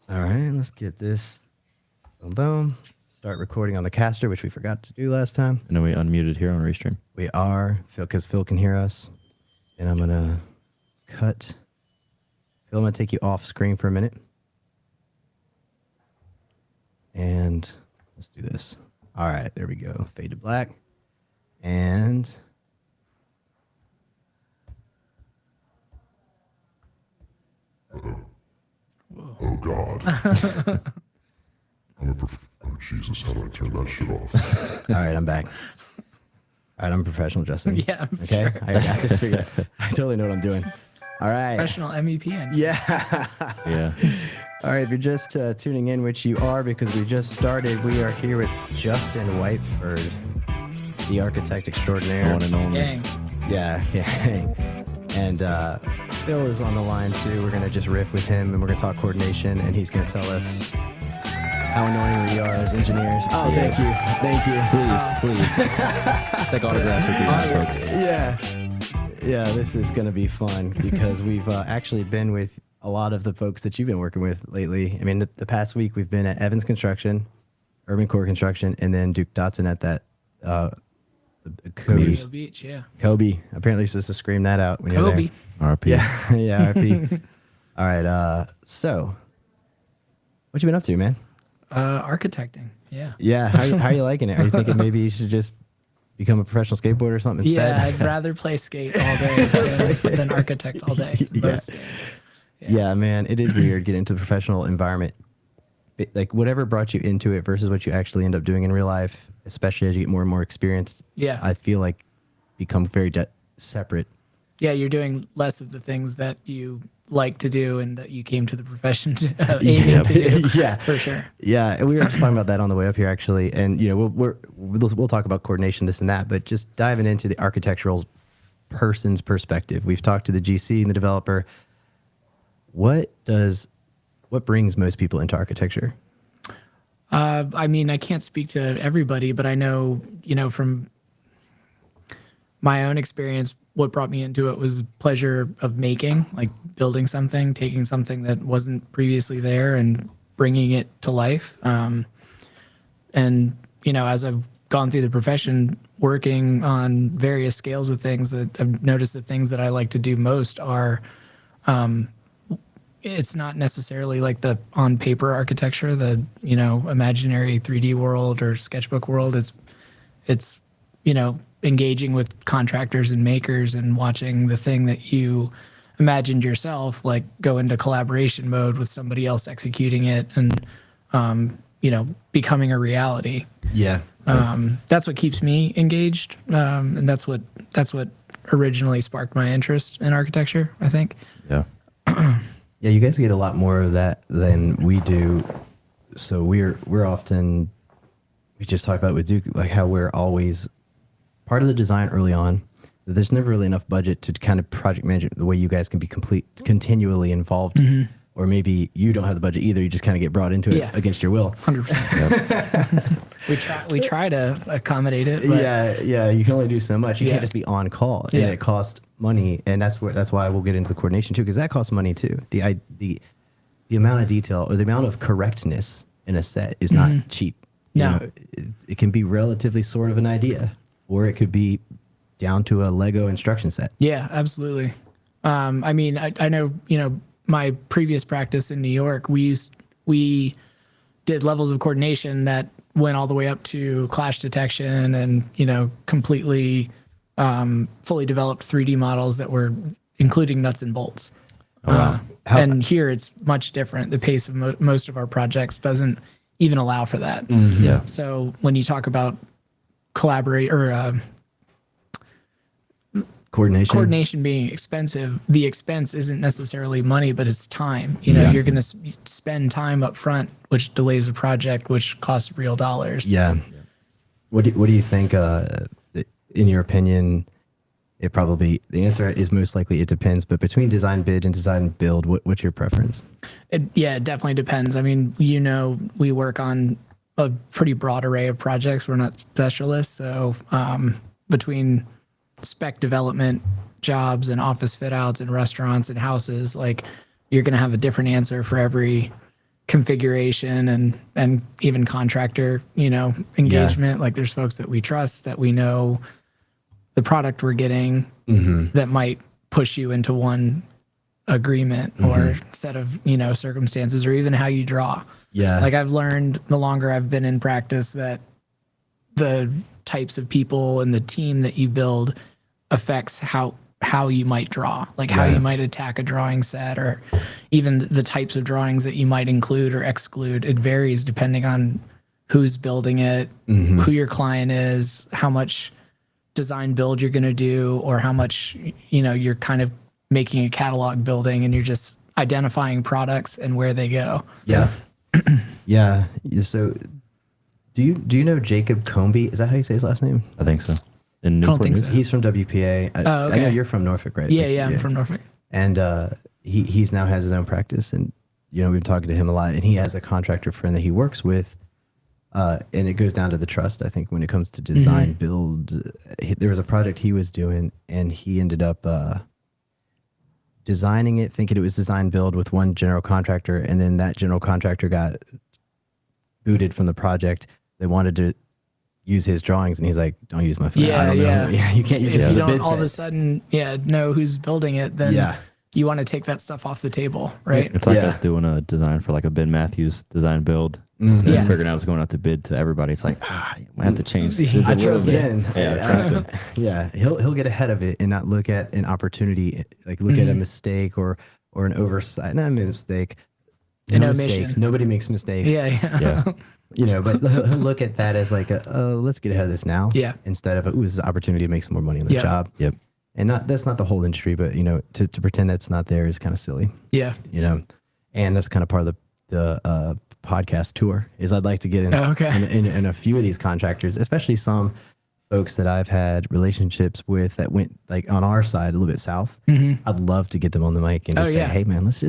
All right, let's get this. Boom, boom. Start recording on the caster, which we forgot to do last time. And then we unmuted here on Restream. We are, because Phil can hear us. And I'm going to cut. Phil, I'm going to take you off screen for a minute. And let's do this. All right, there we go. Fade to black. And oh God. Oh Jesus, how do I turn that shit off? all right, I'm back. All right, I'm a professional, Justin. Yeah, I'm okay. sure. I just figured. I totally know what I'm doing. All right. Professional MEP engineer. Yeah. Yeah. All right, if you're just tuning in, which you are because we just started, we are here with Justin Whiteford, the architect extraordinaire. The one and only. Gang. Yeah. And Phil is on the line too. We're going to just riff with him and we're going to talk coordination and he's going to tell us how annoying we are as engineers. Oh, Yeah. Thank you. Please. Take autographs with these folks. Yeah, this is going to be fun because we've actually been with a lot of the folks that you've been working with lately. I mean, the past week we've been at Evans Construction, Urban Core Construction, and then Duke Dotson at that Kobe. Mobile Beach, yeah. Kobe. Apparently you're supposed to scream that out when you're Kobe. there. RP. Yeah, RP. All right, so what you been up to, man? Architecting, yeah. Yeah, how are you liking it? Are you thinking maybe you should just become a professional skateboarder or something instead? Yeah, I'd rather play skate all day than architect all day. Most days. Yeah, man, it is weird getting into the professional environment. Like whatever brought you into it versus what you actually end up doing in real life, especially as you get more and more experienced. Yeah. I feel like become very separate. Yeah, you're doing less of the things that you like to do and that you came to the profession to, aiming to do. Yeah, for sure. Yeah, and we were just talking about that on the way up here, actually. And you know, we'll talk about coordination, this and that, but just diving into the architectural person's perspective. We've talked to the GC and the developer. What brings most people into architecture? I mean, I can't speak to everybody, but I know, from my own experience, what brought me into it was pleasure of making, like building something, taking something that wasn't previously there and bringing it to life. And, as I've gone through the profession, working on various scales of things, that I've noticed the things that I like to do most are, it's not necessarily like the on paper architecture, the, imaginary 3D world or sketchbook world. It's engaging with contractors and makers and watching the thing that you imagined yourself, like go into collaboration mode with somebody else executing it and, becoming a reality. Yeah. That's what keeps me engaged. And that's what originally sparked my interest in architecture, I think. Yeah. Yeah, you guys get a lot more of that than we do. So we're often, we just talked about with Duke, like how we're always part of the design early on. There's never really enough budget to kind of project manage it the way you guys can be continually involved. Mm-hmm. Or maybe you don't have the budget either. You just kind of get brought into it against your will. 100%. We try to accommodate it. But Yeah. You can only do so much. You can't just be on call, and it costs money. And that's why we'll get into the coordination too, because that costs money too. The amount of detail or the amount of correctness in a set is not cheap. No, It can be relatively sort of an idea, or it could be down to a Lego instruction set. Yeah, absolutely. I mean, I know, my previous practice in New York, we did levels of coordination that went all the way up to clash detection and, completely fully developed 3D models that were including nuts and bolts. Oh, wow. And here it's much different. The pace of most of our projects doesn't even allow for that. Mm-hmm. Yeah. So when you talk about coordination being expensive, the expense isn't necessarily money, but it's time. You're going to spend time up front, which delays the project, which costs real dollars. Yeah. What do you think, in your opinion, the answer is most likely it depends, but between design bid and design build, what's your preference? It definitely depends. I mean, we work on a pretty broad array of projects. We're not specialists. So between spec development jobs and office fit outs and restaurants and houses, like you're going to have a different answer for every configuration and even contractor, engagement. Like there's folks that we trust, that we know the product we're getting, that might push you into one agreement or set of, circumstances, or even how you draw. Yeah. Like I've learned the longer I've been in practice that the types of people and the team that you build affects how you might draw, like how you might attack a drawing set, or even the types of drawings that you might include or exclude. It varies depending on who's building it, who your client is, how much design build you're going to do, or how much, you're kind of making a catalog building and you're just identifying products and where they go. Yeah. Yeah. So do you know Jacob Comby? Is that how you say his last name? I think so. In don't Newport think News? so. He's from WPA. Oh, I okay. know you're from Norfolk, right? Yeah, I'm from Norfolk. And he's now has his own practice, and we've been talking to him a lot. And he has a contractor friend that he works with, and it goes down to the trust. I think when it comes to design build, there was a project he was doing, and he ended up designing it, thinking it was design build with one general contractor, and then that general contractor got booted from the project. They wanted to use his drawings, and he's like, "Don't use my phone. I don't know. Yeah, you can't use it If as you a don't bid all of a set." sudden, know who's building it, then you want to take that stuff off the table, right? It's like us doing a design for like a Ben Matthews design build. And then figuring out what's going out to bid to everybody. It's like, I have to change this I a little trust bit. Ben. Yeah, he'll get ahead of it and not look at an opportunity, like look at a mistake or an oversight. Not a mistake. An No omission. mistakes. Nobody makes mistakes. Yeah. But he'll look at that as like let's get ahead of this now. Yeah. Instead of this is an opportunity to make some more money on the job. Yep. And that's not the whole industry, but to pretend that's not there is kind of silly. Yeah. And that's kind of part of the podcast tour is I'd like to get in, in a few of these contractors, especially some folks that I've had relationships with that went like on our side a little bit south. I'd love to get them on the mic and just say, hey man, let's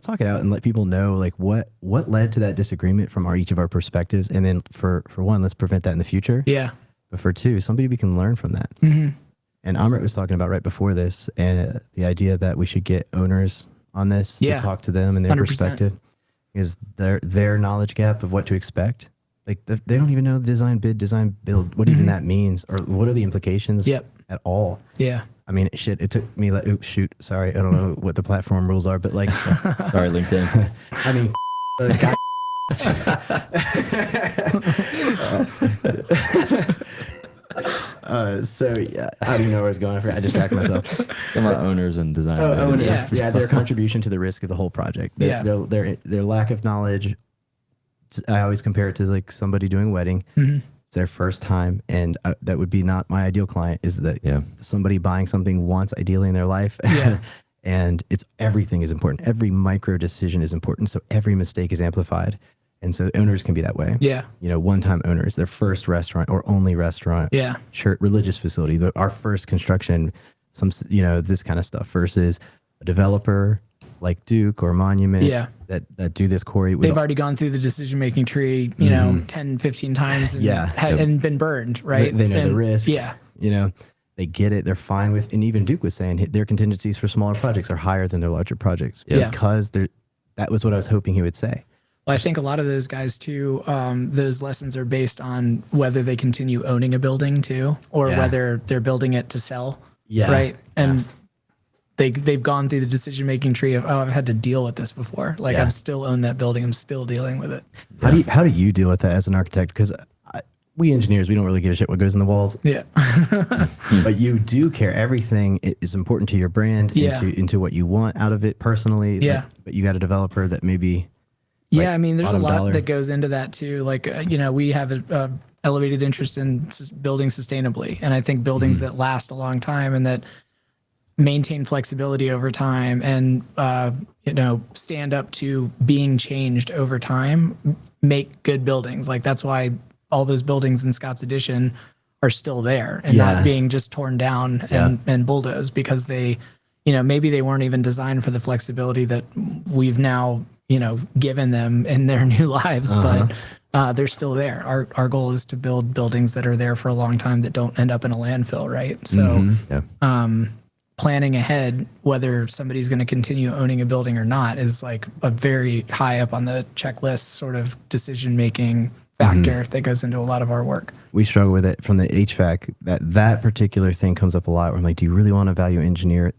talk it out and let people know like what led to that disagreement from each of our perspectives. And then for one, let's prevent that in the future. Yeah. But for two, somebody we can learn from that. And Amrit was talking about right before this, and the idea that we should get owners on this to talk to them and their 100%. perspective. Is their knowledge gap of what to expect. Like they don't even know the design bid, design build, what even that means, or what are the implications at all. Yeah. I mean, shit, it took me like, sorry, I don't know what the platform rules are, but like. Sorry, LinkedIn. I mean, so yeah, I don't even know where I was going. I distracted myself. About owners and design. Owners, their contribution to the risk of the whole project. Their lack of knowledge. I always compare it to like somebody doing a wedding. It's their first time, and that would be not my ideal client. Is that somebody buying something once, ideally in their life. And everything is important. Every micro decision is important. So every mistake is amplified. And so owners can be that way. Yeah. One-time owners, their first restaurant or only restaurant. Yeah. Church, religious facility, our first construction, this kind of stuff versus a developer like Duke or Monument that do this quarry. They've already gone through the decision-making tree, 10, 15 times and been burned, right? They know the risk. Yeah. They get it. They're fine with, and even Duke was saying their contingencies for smaller projects are higher than their larger projects because that was what I was hoping he would say. Well, I think a lot of those guys too, those lessons are based on whether they continue owning a building too, or whether they're building it to sell. Yeah. Right. And they've gone through the decision-making tree of, I've had to deal with this before. Like I've still owned that building. I'm still dealing with it. How do you deal with that as an architect? Because we engineers, we don't really give a shit what goes in the walls. Yeah. But you do care. Everything is important to your brand, into what you want out of it personally. Yeah. But you got a developer that maybe... I mean, there's a lot that goes into that too. Like, we have a elevated interest in building sustainably. And I think buildings that last a long time and that maintain flexibility over time and, stand up to being changed over time, make good buildings. Like, that's why all those buildings in Scott's Addition are still there and not being just torn down and bulldozed because they, maybe they weren't even designed for the flexibility that we've now given them in their new lives, but they're still there. Our goal is to build buildings that are there for a long time that don't end up in a landfill, right? So planning ahead, whether somebody's going to continue owning a building or not, is like a very high up on the checklist sort of decision-making factor that goes into a lot of our work. We struggle with it from the HVAC. That particular thing comes up a lot where I'm like, do you really want to value engineer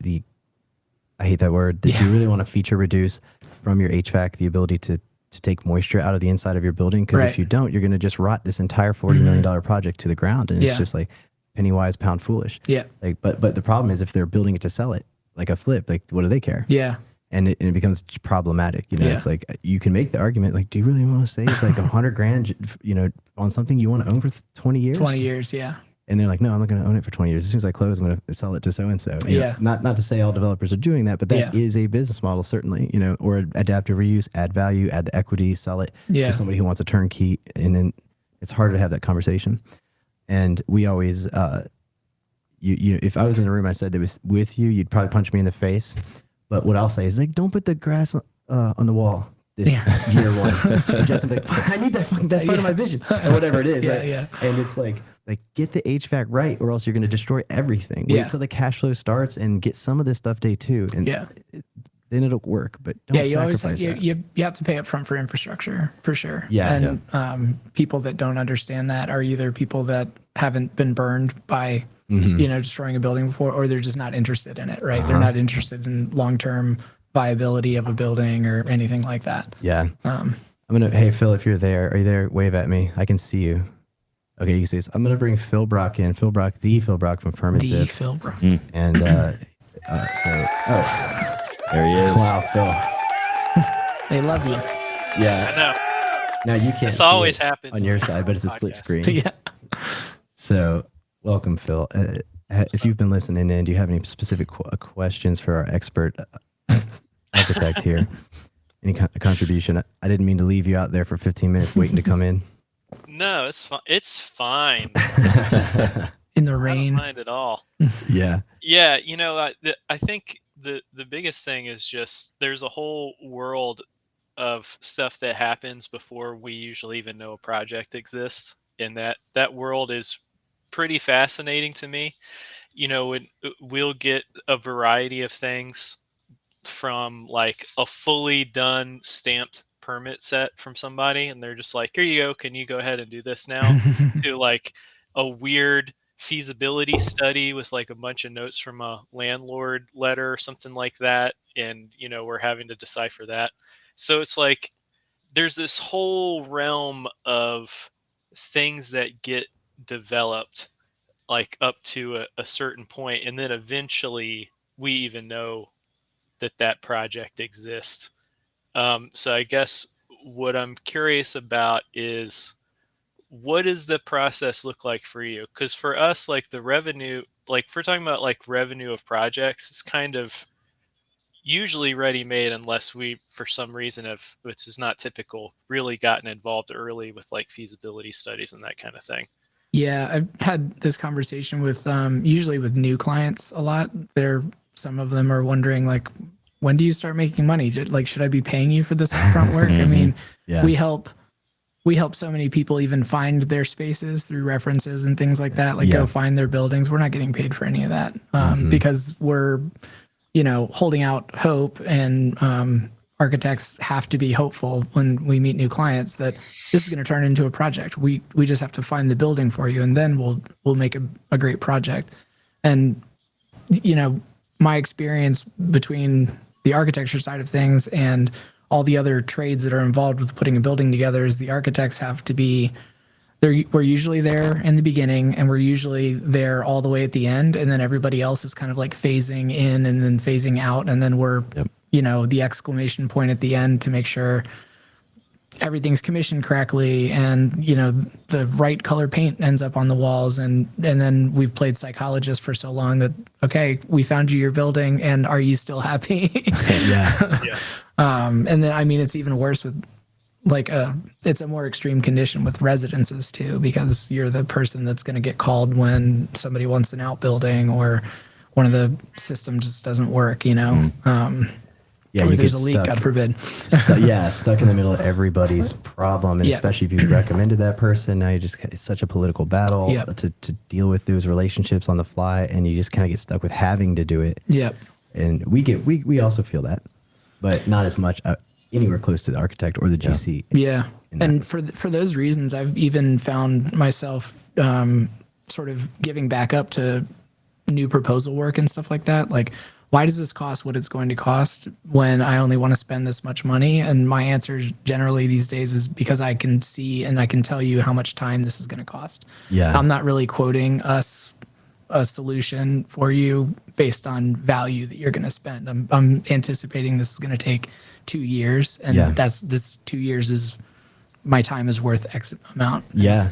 I hate that word. Do you really want to feature reduce from your HVAC the ability to take moisture out of the inside of your building? Because if you don't, you're going to just rot this entire $40 million project to the ground. And it's just like penny wise, pound foolish. Yeah. Like, but the problem is if they're building it to sell it, like a flip, like what do they care? Yeah. And it becomes problematic. You know, it's like you can make the argument, like, do you really want to save like $100,000, you know, on something you want to own for 20 years? 20 years, yeah. And they're like, no, I'm not going to own it for 20 years. As soon as I close, I'm going to sell it to so-and-so. Yeah. Not to say all developers are doing that, but that is a business model, certainly, you know, or adaptive reuse, add value, add the equity, sell it to somebody who wants a turnkey. And then it's harder to have that conversation. And we always, you if I was in a room, I said that was with you, you'd probably punch me in the face. But what I'll say is like, don't put the grass on the wall this year one. And Justin's like, I need that that's part of my vision. Or whatever it is, right? Yeah. And it's like get the HVAC right or else you're going to destroy everything. Wait till the cash flow starts and get some of this stuff day two. And then it'll work, but don't sacrifice that. You have to pay up front for infrastructure, for sure. Yeah. And people that don't understand that are either people that haven't been burned by you know, destroying a building before, or they're just not interested in it, right? They're not interested in long-term viability of a building or anything like that. Yeah. Hey, Phil, if you're there, are you there? Wave at me. I can see you. Okay, you can see this. I'm going to bring Phil Brock in. Phil Brock from Permanent Phil Brock. And there he is. Wow, Phil. They love you. Yeah. I know. Now you can't This see always it happens on your side, but it's a split screen. Yeah. So welcome, Phil. If you've been listening in, do you have any specific questions for our expert architect here? Any contribution? I didn't mean to leave you out there for 15 minutes waiting to come in. No, it's fine. It's fine. In the I rain. don't mind at all. Yeah. Yeah, you know, I think the biggest thing is just there's a whole world of stuff that happens before we usually even know a project exists, and that world is pretty fascinating to me. You know, we'll get a variety of things from like a fully done stamped permit set from somebody, and they're just like, here you go, can you go ahead and do this now? To like a weird feasibility study with like a bunch of notes from a landlord letter or something like that, and you know, we're having to decipher that. So it's like there's this whole realm of things that get developed like up to a certain point, and then eventually we even know that project exists. So I guess what I'm curious about is, what does the process look like for you? Because for us, like the revenue, like if we're talking about like revenue of projects, it's kind of usually ready-made unless we, for some reason, have, which is not typical, really gotten involved early with like feasibility studies and that kind of thing. Yeah, I've had this conversation with usually with new clients a lot. Some of them are wondering like, when do you start making money? Like, should I be paying you for this upfront work? I mean, we help so many people even find their spaces through references and things like that. Like go find their buildings. We're not getting paid for any of that because we're, you know, holding out hope, and architects have to be hopeful when we meet new clients that this is going to turn into a project. We just have to find the building for you, and then we'll make a great project. And, you know, my experience between the architecture side of things and all the other trades that are involved with putting a building together is the architects have to be, we're usually there in the beginning, and we're usually there all the way at the end. And then everybody else is kind of like phasing in and then phasing out. And then we're, you know, the exclamation point at the end to make sure everything's commissioned correctly, and you know, the right color paint ends up on the walls, and then we've played psychologist for so long that, okay, we found you your building, and are you still happy? And then I mean, it's even worse with like it's a more extreme condition with residences too, because you're the person that's going to get called when somebody wants an outbuilding or one of the systems just doesn't work, you know. Yeah, or you there's get a leak, stuck. God forbid. Stuck in the middle of everybody's problem, and Yeah. especially if you recommended that person, now it's such a political battle Yep. to deal with those relationships on the fly, and you just kind of get stuck with having to do it. Yep. And we also feel that, but not as much anywhere close to the architect or the GC. Yeah. in And that. for those reasons, I've even found myself sort of giving back up to new proposal work and stuff like that. Like, why does this cost what it's going to cost when I only want to spend this much money? And my answer generally these days is because I can see and I can tell you how much time this is going to cost. Yeah. I'm not really quoting us a solution for you based on value that you're going to spend. I'm anticipating this is going to take 2 years, and Yeah. this 2 years is my time is worth X amount. Yeah.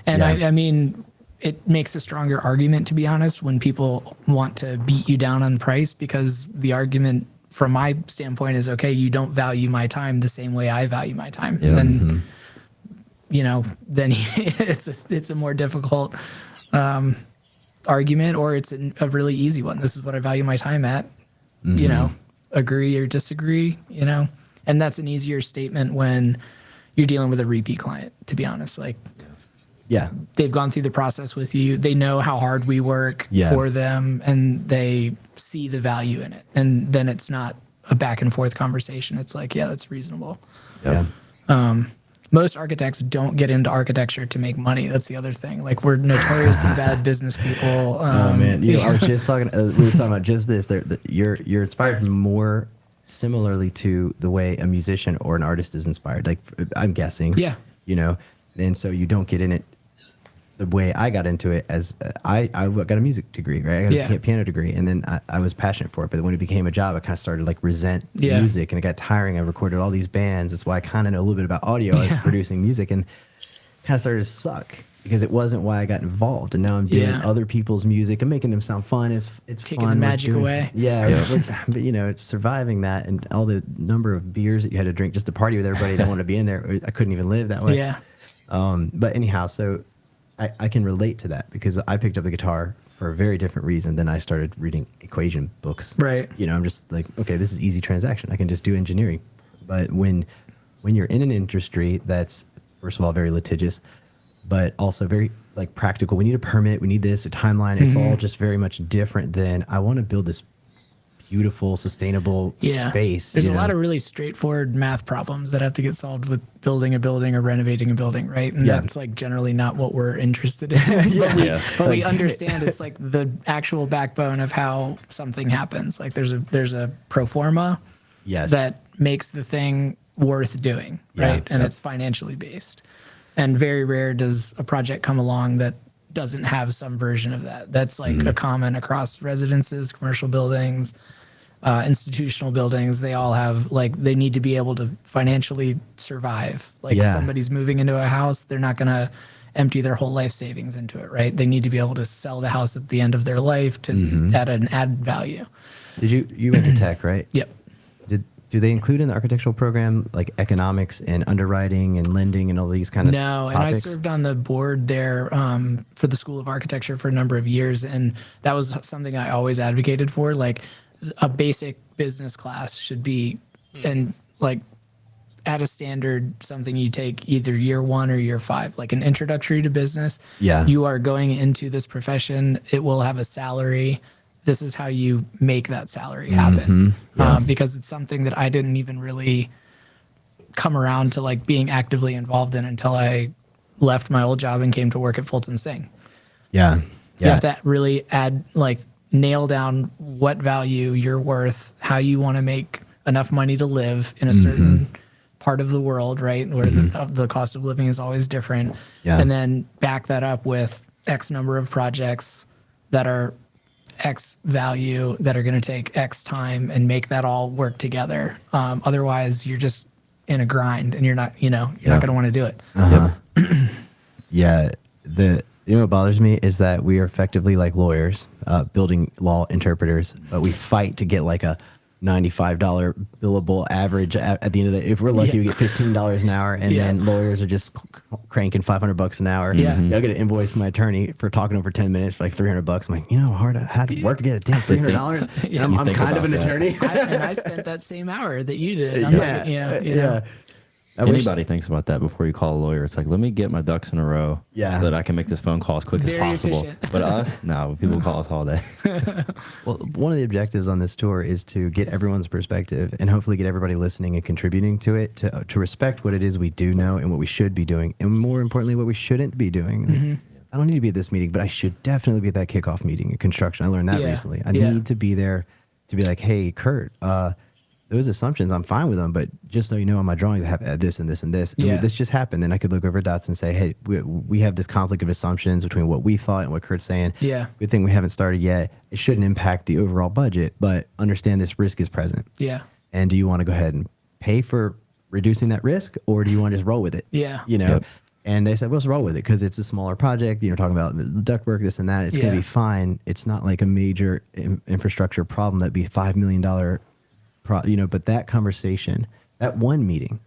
And Yeah. I mean, it makes a stronger argument, to be honest, when people want to beat you down on price, because the argument from my standpoint is, okay, you don't value my time the same way I value my time. Yeah. And, you know, then it's a more difficult argument, or it's a really easy one. This is what I value my time at, you know, agree or disagree, you know, and that's an easier statement when you're dealing with a repeat client, to be honest. Like, Yeah. they've gone through the process with you. They know how hard we work Yeah. for them, and they see the value in it. And then it's not a back and forth conversation. It's like, yeah, that's reasonable. Yeah. Most architects don't get into architecture to make money. That's the other thing. Like, we're notoriously bad business people. Oh man, I was just talking. We were talking about just this. You're inspired more similarly to the way a musician or an artist is inspired. Like, I'm guessing. Yeah. You know, and so you don't get in it the way I got into it. As I got a music degree, right? I got a piano degree, and then I was passionate for it. But when it became a job, I kind of started like resent music, and it got tiring. I recorded all these bands. That's why I kind of know a little bit about audio. I was producing music, and kind of started to suck because it wasn't why I got involved. And now I'm doing other people's music and making them sound fun. It's Taking fun. the We're magic away. but you know, it's surviving that and all the number of beers that you had to drink just to party with everybody that wanted to be in there. I couldn't even live that way. Yeah. But anyhow, so I can relate to that because I picked up the guitar for a very different reason than I started reading equation books. Right. You know, I'm just like, okay, this is easy transaction. I can just do engineering. But when you're in an industry that's, first of all, very litigious, but also very like practical, we need a permit, we need this, a timeline. It's all just very much different than I want to build this beautiful, sustainable space. There's you a know? lot of really straightforward math problems that have to get solved with building a building or renovating a building, right? And that's like generally not what we're interested in. But we understand it's like the actual backbone of how something happens. Like there's a pro forma that makes the thing worth doing, right? And it's financially based. And very rare does a project come along that doesn't have some version of that. That's like a common across residences, commercial buildings, institutional buildings. They all have like, they need to be able to financially survive. Like somebody's moving into a house, they're not going to empty their whole life savings into it, right? They need to be able to sell the house at the end of their life to add an added value. Did you went to tech, right? Yep. Do they include in the architectural program like economics and underwriting and lending and all these kind of No, topics? and I served on the board there for the School of Architecture for a number of years, and that was something I always advocated for. Like a basic business class should be, and like at a standard, something you take either year 1 or year 5, like an introductory to business. Yeah. You are going into this profession. It will have a salary. This is how you make that salary happen. Because it's something that I didn't even really come around to like being actively involved in until I left my old job and came to work at Fultz Singh. Yeah. You have to really nail down what value you're worth, how you want to make enough money to live in a certain part of the world, right? Where the cost of living is always different. Yeah. And then back that up with X number of projects that are X value that are going to take X time and make that all work together. Otherwise you're just in a grind and you're not going to want to do it. Yeah. What bothers me is that we are effectively like lawyers, building law interpreters, but we fight to get like a $95 billable average at the end of the, if we're lucky, we get $15 an hour, and then lawyers are just cranking $500 an hour. Yeah. I'll get an invoice from my attorney for talking over 10 minutes for like $300. I'm like, you know how hard I had to work to get a damn $300? Yeah. And I'm think kind of an about that. attorney. And I spent that same hour that you did. I'm like, you know. I wish- Anybody thinks about that before you call a lawyer. It's like, let me get my ducks in a row Yeah. so that I can make this phone call as quick Very as possible. efficient. But us, no, people call us all day. Well, one of the objectives on this tour is to get everyone's perspective and hopefully get everybody listening and contributing to it, to respect what it is we do know and what we should be doing, and more importantly, what we shouldn't be doing. I don't need to be at this meeting, but I should definitely be at that kickoff meeting in construction. I learned that recently. I need to be there to be like, hey, Kurt, those assumptions, I'm fine with them, but just so you know, on my drawings, I have this and this and this. And this just happened. Then I could look over dots and say, hey, we have this conflict of assumptions between what we thought and what Kurt's saying. Yeah. Good thing we haven't started yet. It shouldn't impact the overall budget, but understand this risk is present. Yeah. And do you want to go ahead and pay for reducing that risk, or do you want to just roll with it? Yeah. You know? Yep. And they said, well, let's roll with it because it's a smaller project. You're talking about the ductwork, this and that. It's going to be fine. It's not like a major infrastructure problem that'd be $5 million but that conversation, that one meeting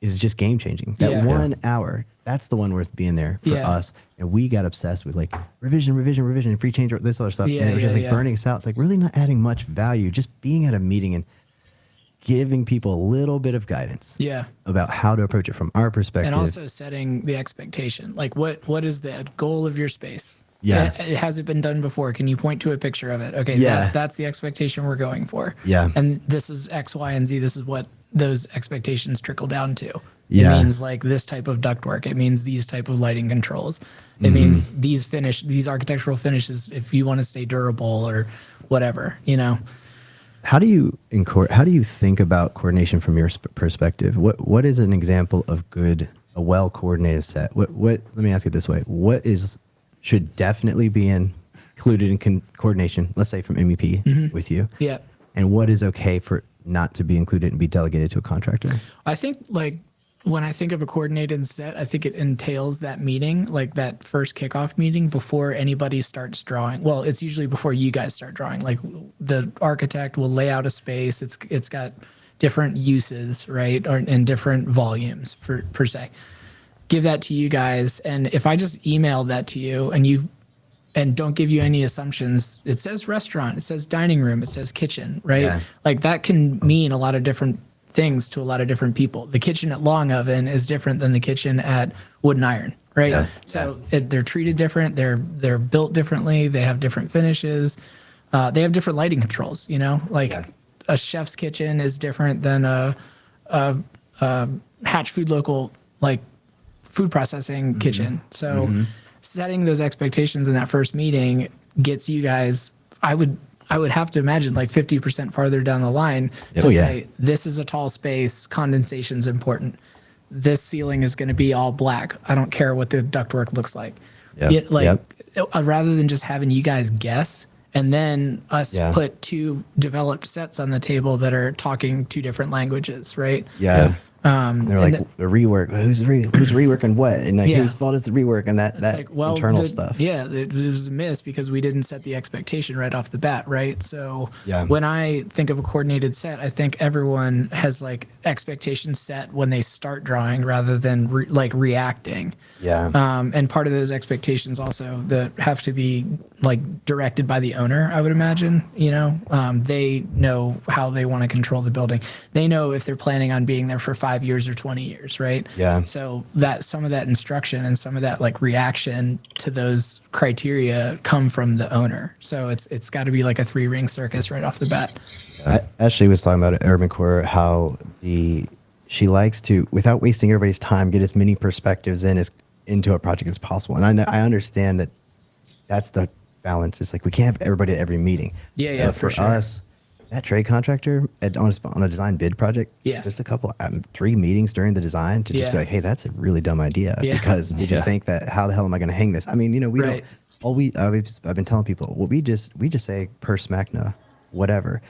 is just game changing. That 1 hour, that's the one worth being there for us. And we got obsessed with like revision, free change, this other stuff. And it was just like burning us out. It's like really not adding much value, just being at a meeting and giving people a little bit of guidance about how to approach it from our perspective. And also setting the expectation. Like what is the goal of your space? Yeah. Has it been done before? Can you point to a picture of it? Okay, that's the expectation we're going for. Yeah. And this is X, Y, and Z. This is what those expectations trickle down to. Yeah. It means like this type of ductwork. It means these type of lighting controls. It means these architectural finishes if you want to stay durable or whatever, you know. How do you think about coordination from your perspective? What is an example of a well coordinated set? What let me ask it this way. What should definitely be included in coordination, let's say from MEP with you. Yeah. And what is okay for not to be included and be delegated to a contractor? I think like when I think of a coordinated set, I think it entails that meeting, like that first kickoff meeting before anybody starts drawing. Well, it's usually before you guys start drawing. Like the architect will lay out a space. It's got different uses, right? And different volumes per se. Give that to you guys, and if I just email that to you and don't give you any assumptions, it says restaurant, it says dining room, it says kitchen, right? Yeah. Like that can mean a lot of different things to a lot of different people. The kitchen at Long Oven is different than the kitchen at Wood and Iron, right? Yeah. So they're treated different, they're built differently, they have different finishes, they have different lighting controls, you know? Like a chef's kitchen is different than a Hatch Food Local, like food processing kitchen. So setting those expectations in that first meeting gets you guys, I would have to imagine like 50% farther down the line to say, this is a tall space, condensation's important. This ceiling is going to be all black. I don't care what the ductwork looks like. Rather than just having you guys guess and then us put two developed sets on the table that are talking two different languages, right? Yeah. They're like the rework. Who's reworking what? And like, whose fault is the rework and that like, internal stuff? Yeah, it was a miss because we didn't set the expectation right off the bat, right? So Yeah. when I think of a coordinated set, I think everyone has like expectations set when they start drawing rather than reacting. Yeah. And part of those expectations also that have to be like directed by the owner, I would imagine, you know, they know how they want to control the building. They know if they're planning on being there for 5 years or 20 years, right? Yeah. So that some of that instruction and some of that like reaction to those criteria come from the owner. So it's got to be like a 3-ring circus right off the bat. Ashley was talking about at Urban Core how she likes to, without wasting everybody's time, get as many perspectives into a project as possible. And I understand that that's the balance. It's like we can't have everybody at every meeting. Yeah, for sure. us, that trade contractor on a design bid project, just a couple, 3 meetings during the design to just be like, hey, that's a really dumb idea. Because did you think that, how the hell am I going to hang this? I mean, you know, we don't, I've been telling people, well, we just say per SMACNA, whatever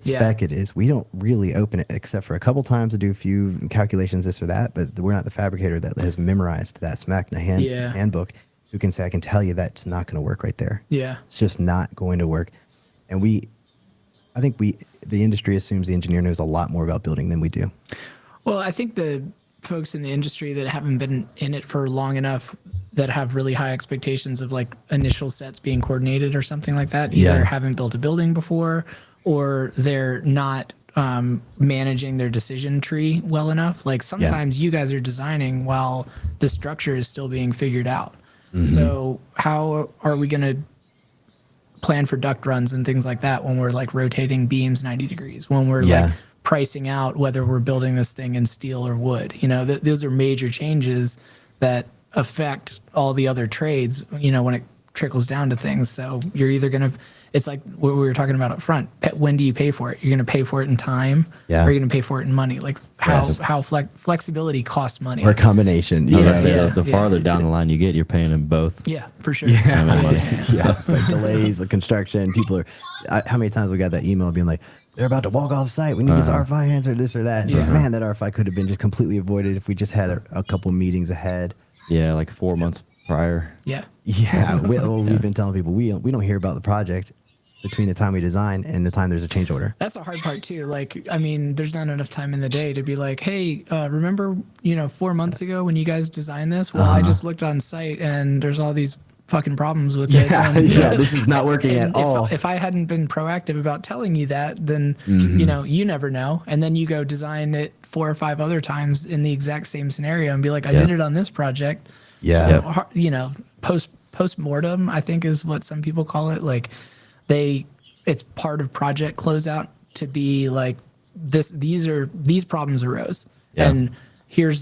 spec it is. We don't really open it except for a couple times to do a few calculations, this or that, but we're not the fabricator that has memorized that SMACNA handbook who can say, I can tell you that's not going to work right there. Yeah. It's just not going to work. And I think the industry assumes the engineer knows a lot more about building than we do. Well, I think the folks in the industry that haven't been in it for long enough that have really high expectations of like initial sets being coordinated or something like that, either haven't built a building before or they're not managing their decision tree well enough. Like sometimes you guys are designing while the structure is still being figured out. So how are we going to plan for duct runs and things like that when we're like rotating beams 90 degrees, when we're like pricing out whether we're building this thing in steel or wood? You know, those are major changes that affect all the other trades, you know, when it trickles down to things. So you're either going to, it's like what we were talking about up front. When do you pay for it? You're going to pay for it in time, or you're going to pay for it in money. Like how flexibility costs money, or a combination. The farther down the line you get, you're paying them both. Yeah, for sure. It's like delays, the construction. People are. How many times we got that email being like, they're about to walk off site. We need this RFI answer, this or that. It's like, man, that RFI could have been just completely avoided if we just had a couple meetings ahead. Yeah, like 4 months prior. Yeah. We've been telling people we don't hear about the project between the time we design and the time there's a change order. That's a hard part too. Like, I mean, there's not enough time in the day to be like, hey, remember, 4 months ago when you guys designed this? Well, I just looked on site and there's all these fucking problems with it. This is not working at all. If I hadn't been proactive about telling you that, then, you never know. And then you go design it 4 or 5 other times in the exact same scenario and be like, I did it on this project. Yeah. So, post-mortem, I think is what some people call it. Like it's part of project closeout to be like these problems arose. And here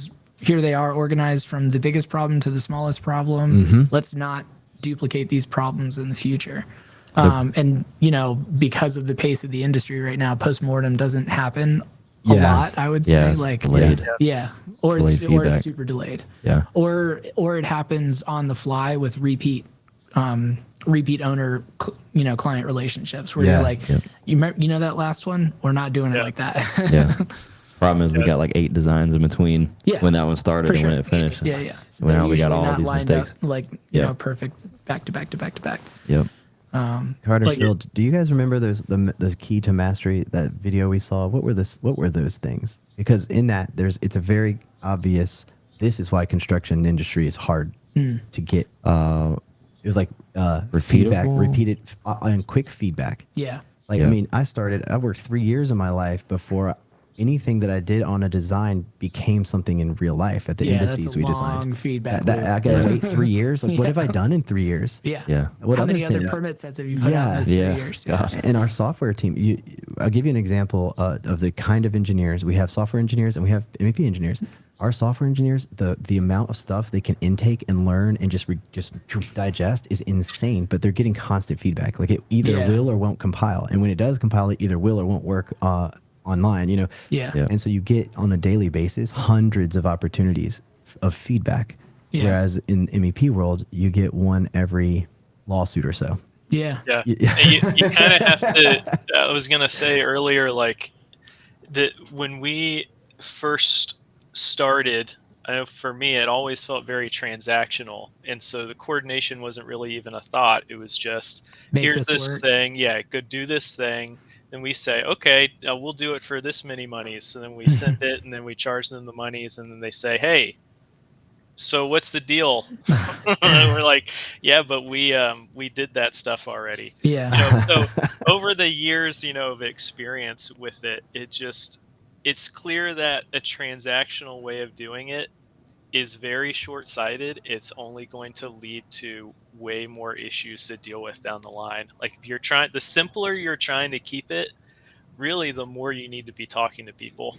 they are organized from the biggest problem to the smallest problem. Let's not duplicate these problems in the future. And because of the pace of the industry right now, post-mortem doesn't happen a lot, I would say. Like delayed. Or Delayed it's super delayed. Or it happens on the fly with repeat owner client relationships where you're like, you know that last one, we're not doing it like that. Problem is we got like 8 designs in between when that one started and when it finished. So now we got all these mistakes. Up, perfect back to back to back to back. Carter, Phil, do you guys remember the key to mastery, that video we saw? What were those things? Because in that it's a very obvious, this is why construction industry is hard to get. It was like repeated and quick feedback. I mean, I worked 3 years of my life before anything that I did on a design became something in real life at the indices we designed. Feedback. I gotta wait 3 years. Like, what have I done in 3 years? How many other permit sets have you put out in those 3 years? And our software team, I'll give you an example of the kind of engineers. We have software engineers and we have MEP engineers. Our software engineers, the amount of stuff they can intake and learn and just digest is insane. But they're getting constant feedback. Like it either will or won't compile. And when it does compile, it either will or won't work online, And so you get on a daily basis hundreds of opportunities of feedback. Whereas in MEP world, you get one every lawsuit or so. You kind of have to, I was going to say earlier, like that when we first started, I know for me, it always felt very transactional. And so the coordination wasn't really even a thought. It was just, here's this thing. Go do this thing. Then we say, okay, we'll do it for this many monies. So then we send it and then we charge them the monies. And then they say, hey, so what's the deal? And we're like, yeah, but we did that stuff already. So over the years, of experience with it, it's clear that a transactional way of doing it is very short-sighted. It's only going to lead to way more issues to deal with down the line. Like if the simpler you're trying to keep it, really the more you need to be talking to people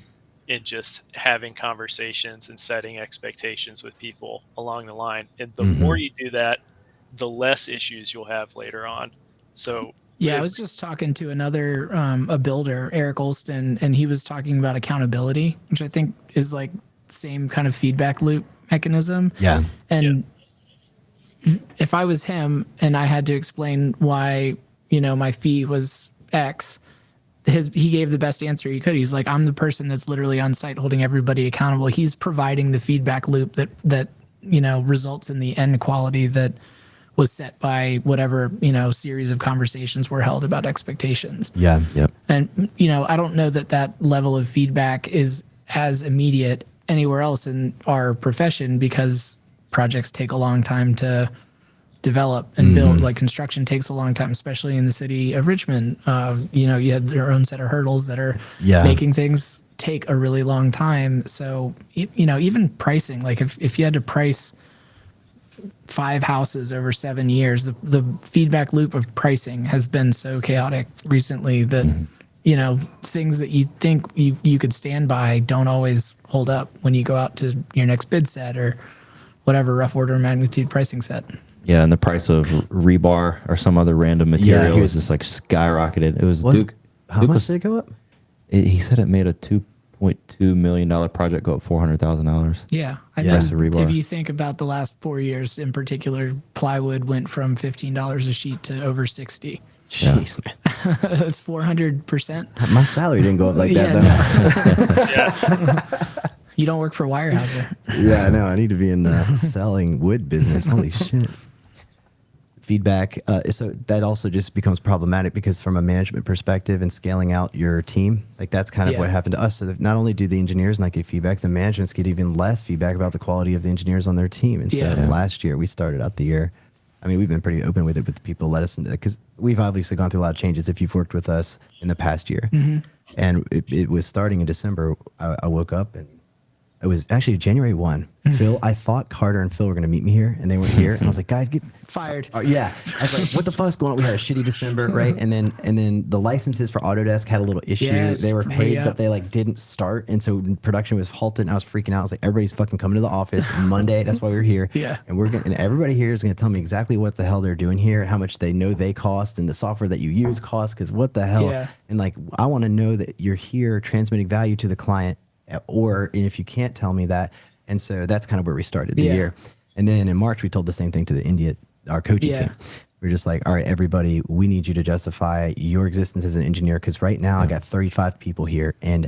and just having conversations and setting expectations with people along the line. And the more you do that, the less issues you'll have later on. So I was just talking to another a builder, Eric Olston, and he was talking about accountability, which I think is like same kind of feedback loop mechanism. And if I was him and I had to explain why, my fee was X, he gave the best answer he could. He's like, I'm the person that's literally on site holding everybody accountable. He's providing the feedback loop that results in the end quality that was set by whatever, series of conversations were held about expectations. Yeah. Yep. And, I don't know that level of feedback is as immediate anywhere else in our profession, because projects take a long time to develop and build. Like construction takes a long time, especially in the city of Richmond. You have their own set of hurdles that are making things take a really long time. So, even pricing, like if you had to price 5 houses over 7 years, the feedback loop of pricing has been so chaotic recently that, things that you think you could stand by don't always hold up when you go out to your next bid set or whatever rough order of magnitude pricing set. Yeah, and the price of rebar or some other random material was just like skyrocketed. It was Duke. How Duke much did it go up? He said it made a $2.2 million project go up $400,000. Yeah. Price of rebar. If you think about the last 4 years in particular, plywood went from $15 a sheet to over 60. Jeez, man. That's 400%. My salary didn't go up like that, though. You don't work for Weyerhaeuser. Yeah, I know. I need to be in the selling wood business. Holy shit. Feedback. So that also just becomes problematic because from a management perspective and scaling out your team, like that's kind of what happened to us. So that not only do the engineers not get feedback, the managements get even less feedback about the quality of the engineers on their team. And so last year we started out the year. I mean, we've been pretty open with it, but the people let us into it because we've obviously gone through a lot of changes if you've worked with us in the past year. And it was starting in December. I woke up and it was actually January 1. I thought Carter and Phil were going to meet me here, and they weren't here. And I was like, guys, get fired. Yeah. I was like, what the fuck's going on? We had a shitty December, right? And then the licenses for Autodesk had a little issue. Yes, they were paid, but they like didn't start. And so production was halted, and I was freaking out. I was like, everybody's fucking coming to the office Monday. That's why we're here. Yeah. And everybody here is going to tell me exactly what the hell they're doing here, how much they know they cost, and the software that you use costs, because what the hell? Yeah. And like, I want to know that you're here transmitting value to the client, and if you can't tell me that. And so that's kind of where we started the year. And then in March, we told the same thing to our coaching team. We're just like, all right, everybody, we need you to justify your existence as an engineer. Because right now I got 35 people here and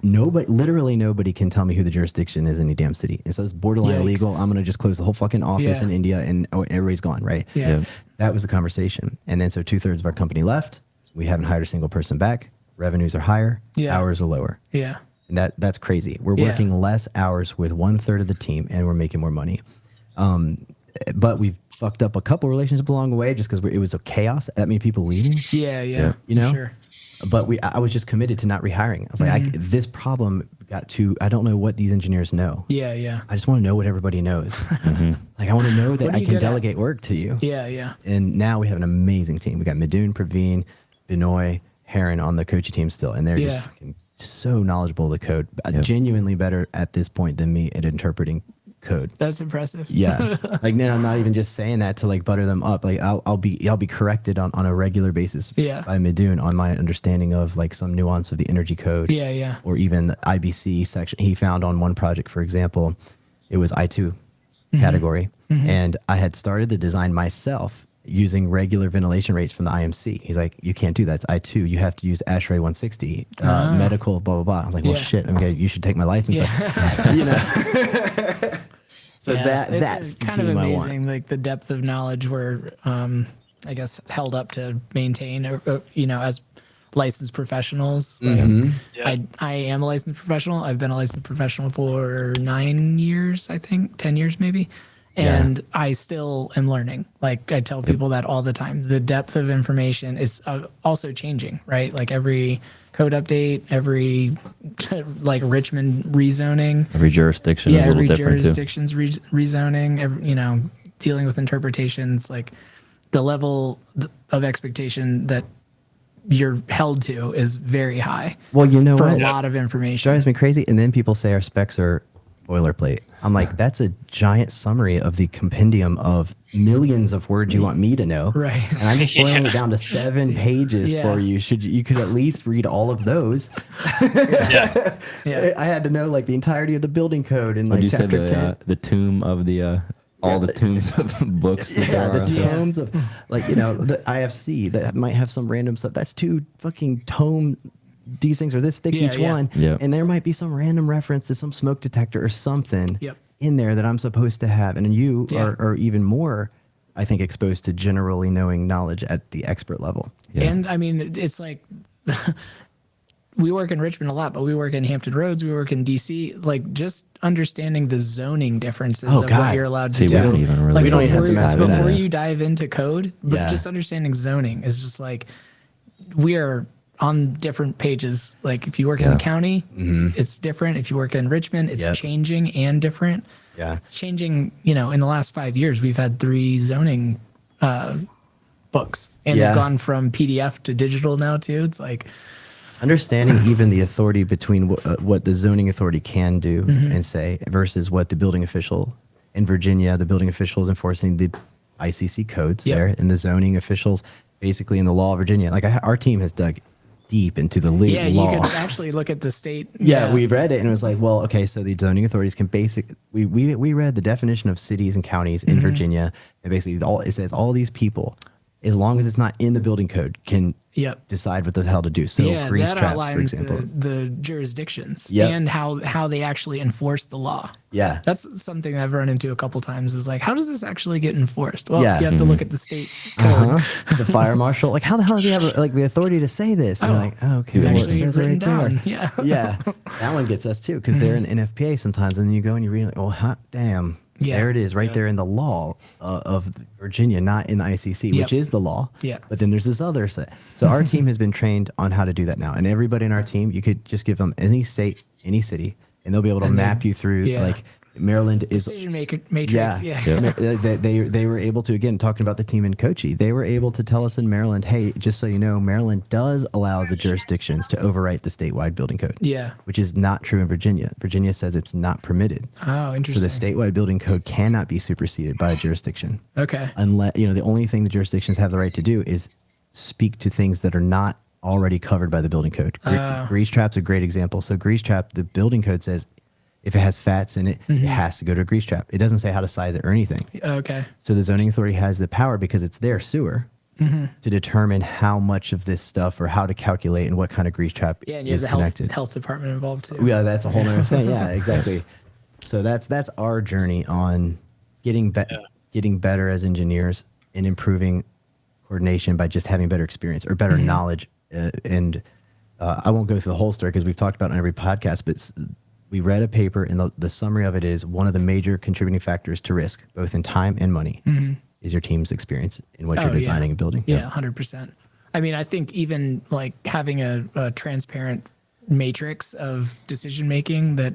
literally nobody can tell me who the jurisdiction is in any damn city. And so it's borderline illegal. I'm going to just close the whole fucking office in India and everybody's gone, right? Yeah. That was the conversation. And then so 2/3 of our company left. We haven't hired a single person back. Revenues are higher. Hours are lower. Yeah. And that's crazy. We're working less hours with 1/3 of the team, and we're making more money. But we've fucked up a couple relationships along the way just because it was a chaos. That many people leaving. Yeah. You know. Sure. But I was just committed to not rehiring. I was like, this problem got to. I don't know what these engineers know. Yeah. I just want to know what everybody knows. Like I want to know that I can delegate work to you. Yeah. And now we have an amazing team. We got Midun, Praveen, Binoy, Heron on the coaching team still, and they're just fucking so knowledgeable of the code, genuinely better at this point than me at interpreting code. That's impressive. Yeah. Like, man, I'm not even just saying that to like butter them up. Like I'll be corrected on a regular basis by Midun on my understanding of like some nuance of the energy code. Yeah. Or even the IBC section. He found on one project, for example, it was I2 category. And I had started the design myself using regular ventilation rates from the IMC. He's like, you can't do that. It's I2. You have to use ASHRAE 160, medical, blah, blah, blah. I was like, well, shit. Okay, you should take my license. You know? So that's the kind of team I amazing, want. like the depth of knowledge we're, I guess, held up to maintain, as licensed professionals. I am a licensed professional. I've been a licensed professional for 9 years, I think, 10 years maybe. And I still am learning. Like I tell people that all the time. The depth of information is also changing, right? Like every code update, every like Richmond rezoning. Every jurisdiction is a little different too. Every jurisdiction's rezoning, dealing with interpretations. Like the level of expectation that you're held to is very high. Well, you know for what? a lot of information. Drives me crazy. And then people say our specs are boilerplate. I'm like, that's a giant summary of the compendium of millions of words you want me to know. Right. And I'm just boiling it down to 7 pages for you. You could at least read all of those. I had to know like the entirety of the building code and like chapter 10. The tomb of the all the tombs of books. The tomes of like, the IFC that might have some random stuff. That's 2 fucking tome. These things are this thick each one, and there might be some random reference to some smoke detector or something in there that I'm supposed to have, and you are even more. I think, exposed to generally knowing knowledge at the expert level. Yeah. And I mean, it's like we work in Richmond a lot, but we work in Hampton Roads, we work in DC. Like just understanding the zoning differences Oh, of God. what you're allowed See, to we do. don't even really. Like We don't even have to before, mess with that. before you dive into code, but Yeah. just understanding zoning is just like we are on different pages. Like if you work in Yeah. the county, it's different. If you work in Richmond, it's Yep. changing and different. Yeah. It's changing. You know, in the last 5 years, we've had 3 zoning books, and Yeah. they've gone from PDF to digital now too. It's like, Understanding even the authority between what the zoning authority can do Mm-hmm. and say versus what the building official in Virginia, the building official is enforcing the ICC codes Yep. there, and the zoning officials basically in the law of Virginia. Like our team has dug deep into the yeah, law. you could actually look at the state. Yeah, we read it and it was like, well, okay, so the zoning authorities can we read the definition of cities and counties Mm-hmm. in Virginia, and basically it says all these people, as long as it's not in the building code, can Yep. decide what the hell to do. So Yeah, grease that traps, outlines for example. the jurisdictions Yep. and how they actually enforce the law. Yeah. That's something I've run into a couple times is like, how does this actually get enforced? Well, Yeah. you have to look at the state code. The fire marshal, like, how the hell do you have like the authority to say this? And Oh, you're like, oh, okay, It's well, it actually says it written right there. down. Yeah. Yeah, that one gets us too because they're in NFPA sometimes, and then you go and you read like, well, hot damn, Yeah. there it is, right there in the law of Virginia, not in the ICC, which Yep. is the law. Yeah. But then there's this other set. So our team has been trained on how to do that now, and everybody in our team, you could just give them any state, any city, and they'll be able to And then- map you through. yeah. Like Maryland is Decision matrix. Yeah. they were able to, again, talking about the team in Kochi, they were able to tell us in Maryland, hey, just so you know, Maryland does allow the jurisdictions to overwrite the statewide building code. Yeah. Which is not true in Virginia. Virginia says it's not permitted. Oh, So interesting. the statewide building code cannot be superseded by a jurisdiction. Okay. Unless, the only thing the jurisdictions have the right to do is speak to things that are not already covered by the building code. Grease trap's a great example. So grease trap, the building code says if it has fats in it, it has to go to a grease trap. It doesn't say how to size it or anything. Okay. So the zoning authority has the power, because it's their sewer, to determine how much of this stuff or how to calculate and what kind of grease trap Yeah, and you have is the connected. health department involved too. Yeah, that's a whole other thing. Yeah, exactly. So that's our journey on getting better as engineers and improving coordination by just having better experience or better knowledge. And I won't go through the whole story because we've talked about it on every podcast, but we read a paper, and the summary of it is one of the major contributing factors to risk, both in time and money, is your team's experience in what you're designing and building. Yeah, 100%. I mean, I think even like having a transparent matrix of decision making that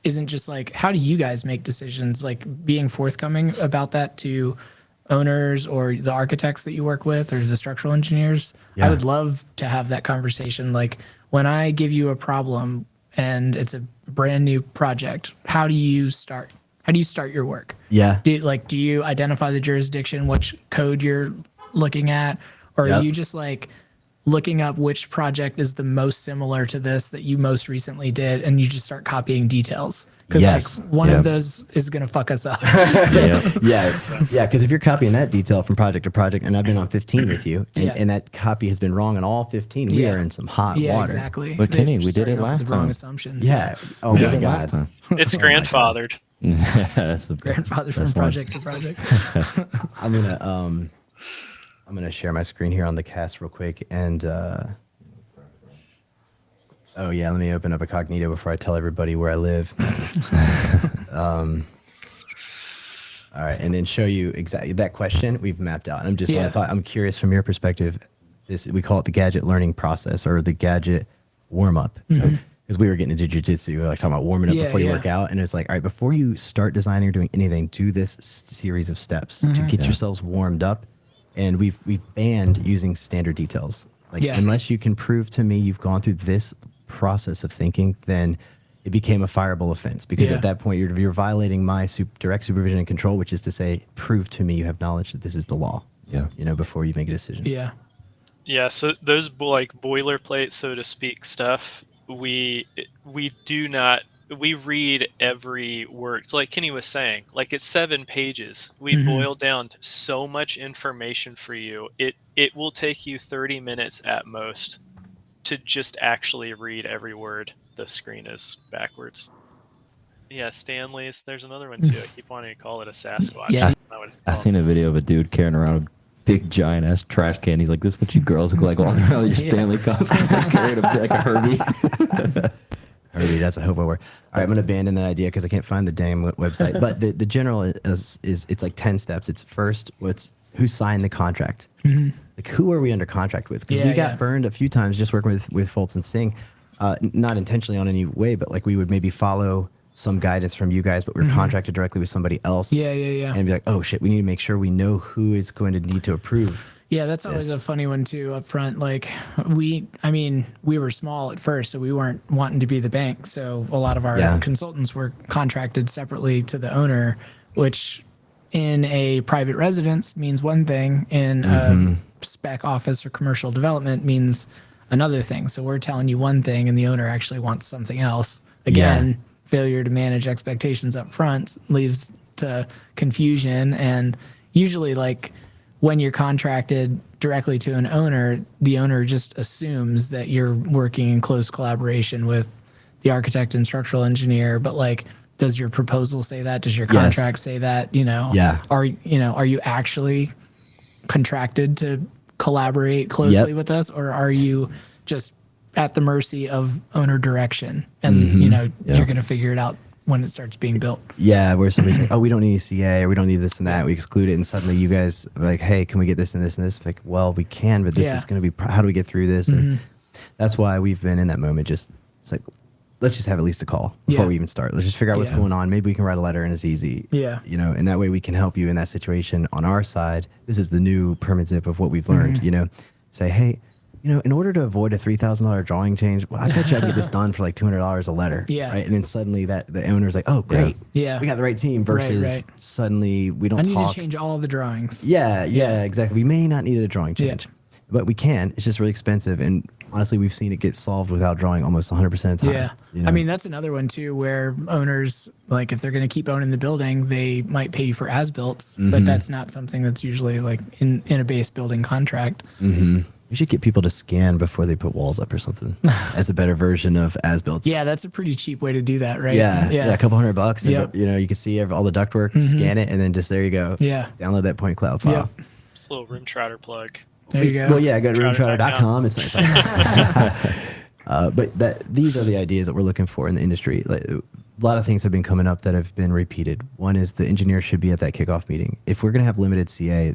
isn't just like, how do you guys make decisions? Like being forthcoming about that to owners or the architects that you work with or the structural engineers. Yeah. I would love to have that conversation. Like when I give you a problem and it's a brand new project, how do you start? How do you start your work? Yeah. Do you identify the jurisdiction, which code you're looking at, or Yep. are you just like looking up which project is the most similar to this that you most recently did, and you just start copying details? Because Yes. like one Yep. of those is gonna fuck us up. Yeah. Yeah. Because if you're copying that detail from project to project, and I've been on 15 with you, and, Yeah. and that copy has been wrong on all 15, we Yeah. are in some hot Yeah, water. exactly. But They're Kenny, we did starting it off with last the wrong time. assumptions. Yeah. Oh We my did it last God. time. It's grandfathered. That's the Grandfather from that's one. project to project. I'm gonna share my screen here on the cast real quick, and oh yeah, let me open up a Cognito before I tell everybody where I live. All right, and then show you exactly that question we've mapped out. I'm just Yeah. want to talk. I'm curious from your perspective. We call it the gadget learning process or the gadget warm up. Because we were getting into jujitsu, we were like talking about warming up Yeah, before you yeah. work out, and it's like, all right, before you start designing or doing anything, do this series of steps to get yourselves warmed up. And we've banned using standard details. Like Yeah. unless you can prove to me you've gone through this process of thinking, then it became a fireable offense, because Yeah. at that point you're violating my direct supervision and control, which is to say, prove to me you have knowledge that this is the law. Yeah. Before you make a decision. Yeah. Yeah, so those like boilerplate, so to speak, stuff, we do not, we read every word. So like Kenny was saying, like it's 7 pages. We boil down so much information for you. It will take you 30 minutes at most to just actually read every word. The screen is backwards. Yeah, Stanley's. There's another one too. I keep wanting to call it a Sasquatch. Yeah. That's not what it's I called. seen a video of a dude carrying around a big giant ass trash can. He's like, "This is what you girls look like walking around with your Stanley Cup." He's like carrying like a Herbie. Herbie, that's a hobo word. All right, I'm gonna abandon that idea because I can't find the damn website. But the general is it's like 10 steps. It's first, who signed the contract? Like, who are we under contract with? Because we got burned a few times just working with Fultz and Singh, not intentionally on any way, but like we would maybe follow some guidance from you guys, but we're contracted directly with somebody else. Yeah. And be like, oh shit, we need to make sure we know who is going to need to approve. Yeah, that's always a funny one too up front. Like we were small at first, so we weren't wanting to be the bank. So a lot of our consultants were contracted separately to the owner, which in a private residence means one thing, in a spec office or commercial development means another thing. So we're telling you one thing and the owner actually wants something else. Again, failure to manage expectations up front leads to confusion. And usually, like, when you're contracted directly to an owner, the owner just assumes that you're working in close collaboration with the architect and structural engineer. But like, does your proposal say that? Does your contract say that? Are you actually contracted to collaborate closely with us, or are you just at the mercy of owner direction? And you're going to figure it out when it starts being built. Yeah, where somebody's like, oh, we don't need a CA, or we don't need this and that. We exclude it, and suddenly you guys are like, hey, can we get this and this and this? Like, well, we can, but this is going to be, how do we get through this? And that's why we've been in that moment. It's like, let's just have at least a call before we even start. Let's just figure out what's going on. Maybe we can write a letter and it's easy. Yeah. And that way we can help you in that situation on our side. This is the new permit zip of what we've learned, say, hey, in order to avoid a $3,000 drawing change, well, I bet you I can get this done for like $200 a letter. Yeah. Right. And then suddenly the owner's like, oh, great. Yeah. We got the right team versus suddenly we don't I need to change all the drawings. Yeah, exactly. We may not need a drawing change, but we can. It's just really expensive. And honestly, we've seen it get solved without drawing almost 100% of the time. Yeah. I mean, that's another one too, where owners, like, if they're going to keep owning the building, they might pay you for as-built, but that's not something that's usually like in a base building contract. We should get people to scan before they put walls up or something as a better version of as-built. Yeah, that's a pretty cheap way to do that, right? Yeah, a couple $100. Yep. And, you can see all the ductwork, scan it, and then just there you go. Yeah. Download that point cloud file. Yep. Just a little room trotter plug. There you go. Well, yeah, go to roomtrotter.com. It's nice. But these are the ideas that we're looking for in the industry. Like, a lot of things have been coming up that have been repeated. One is the engineer should be at that kickoff meeting. If we're going to have limited CA,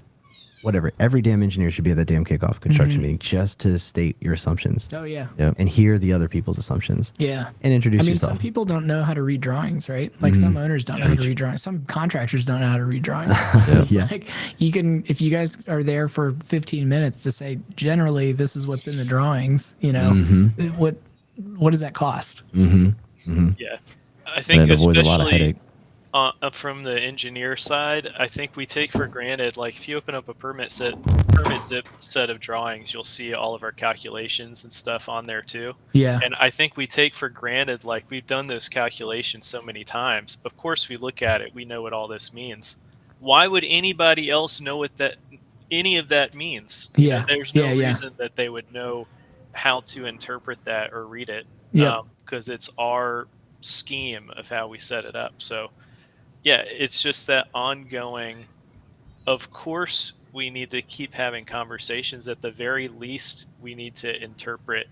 whatever, every damn engineer should be at that damn kickoff construction meeting just to state your assumptions. Oh, yeah. Yep. And hear the other people's assumptions. Yeah. And introduce yourself. Some people don't know how to read drawings, right? Like some owners don't know how to read drawings. Some contractors don't know how to read drawings. So it's like, if you guys are there for 15 minutes to say, generally, this is what's in the drawings, what does that cost? Yeah. I think And it avoids a lot of especially headache. From the engineer side, I think we take for granted, like, if you open up a permit zip set of drawings, you'll see all of our calculations and stuff on there too. Yeah. And I think we take for granted, like, we've done those calculations so many times. Of course, we look at it, we know what all this means. Why would anybody else know what any of that means? Yeah. There's no reason that they would know how to interpret that or read it. Yeah. Because it's our scheme of how we set it up. So yeah, it's just that ongoing, of course we need to keep having conversations. At the very least, we need to interpret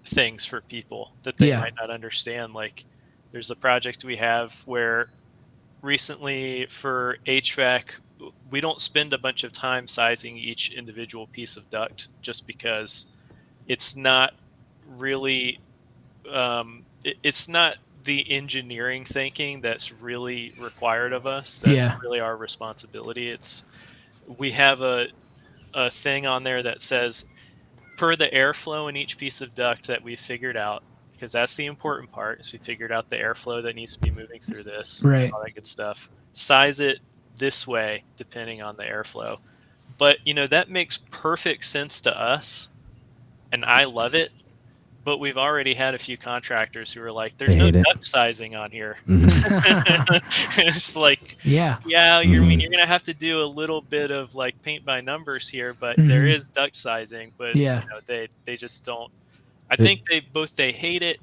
things for people that they might not understand. Like, there's a project we have where recently for HVAC, we don't spend a bunch of time sizing each individual piece of duct just because it's not really it's not the engineering thinking that's really required of us. That's really our responsibility. We have a thing on there that says, per the airflow in each piece of duct that we've figured out, because that's the important part, is we figured out the airflow that needs to be moving through this, right, all that good stuff. Size it this way depending on the airflow. But that makes perfect sense to us, and I love it. But we've already had a few contractors who are like, there's no duct sizing on here. It's like, you're going to have to do a little bit of like paint by numbers here, but there is duct sizing. But they just don't. I think they hate it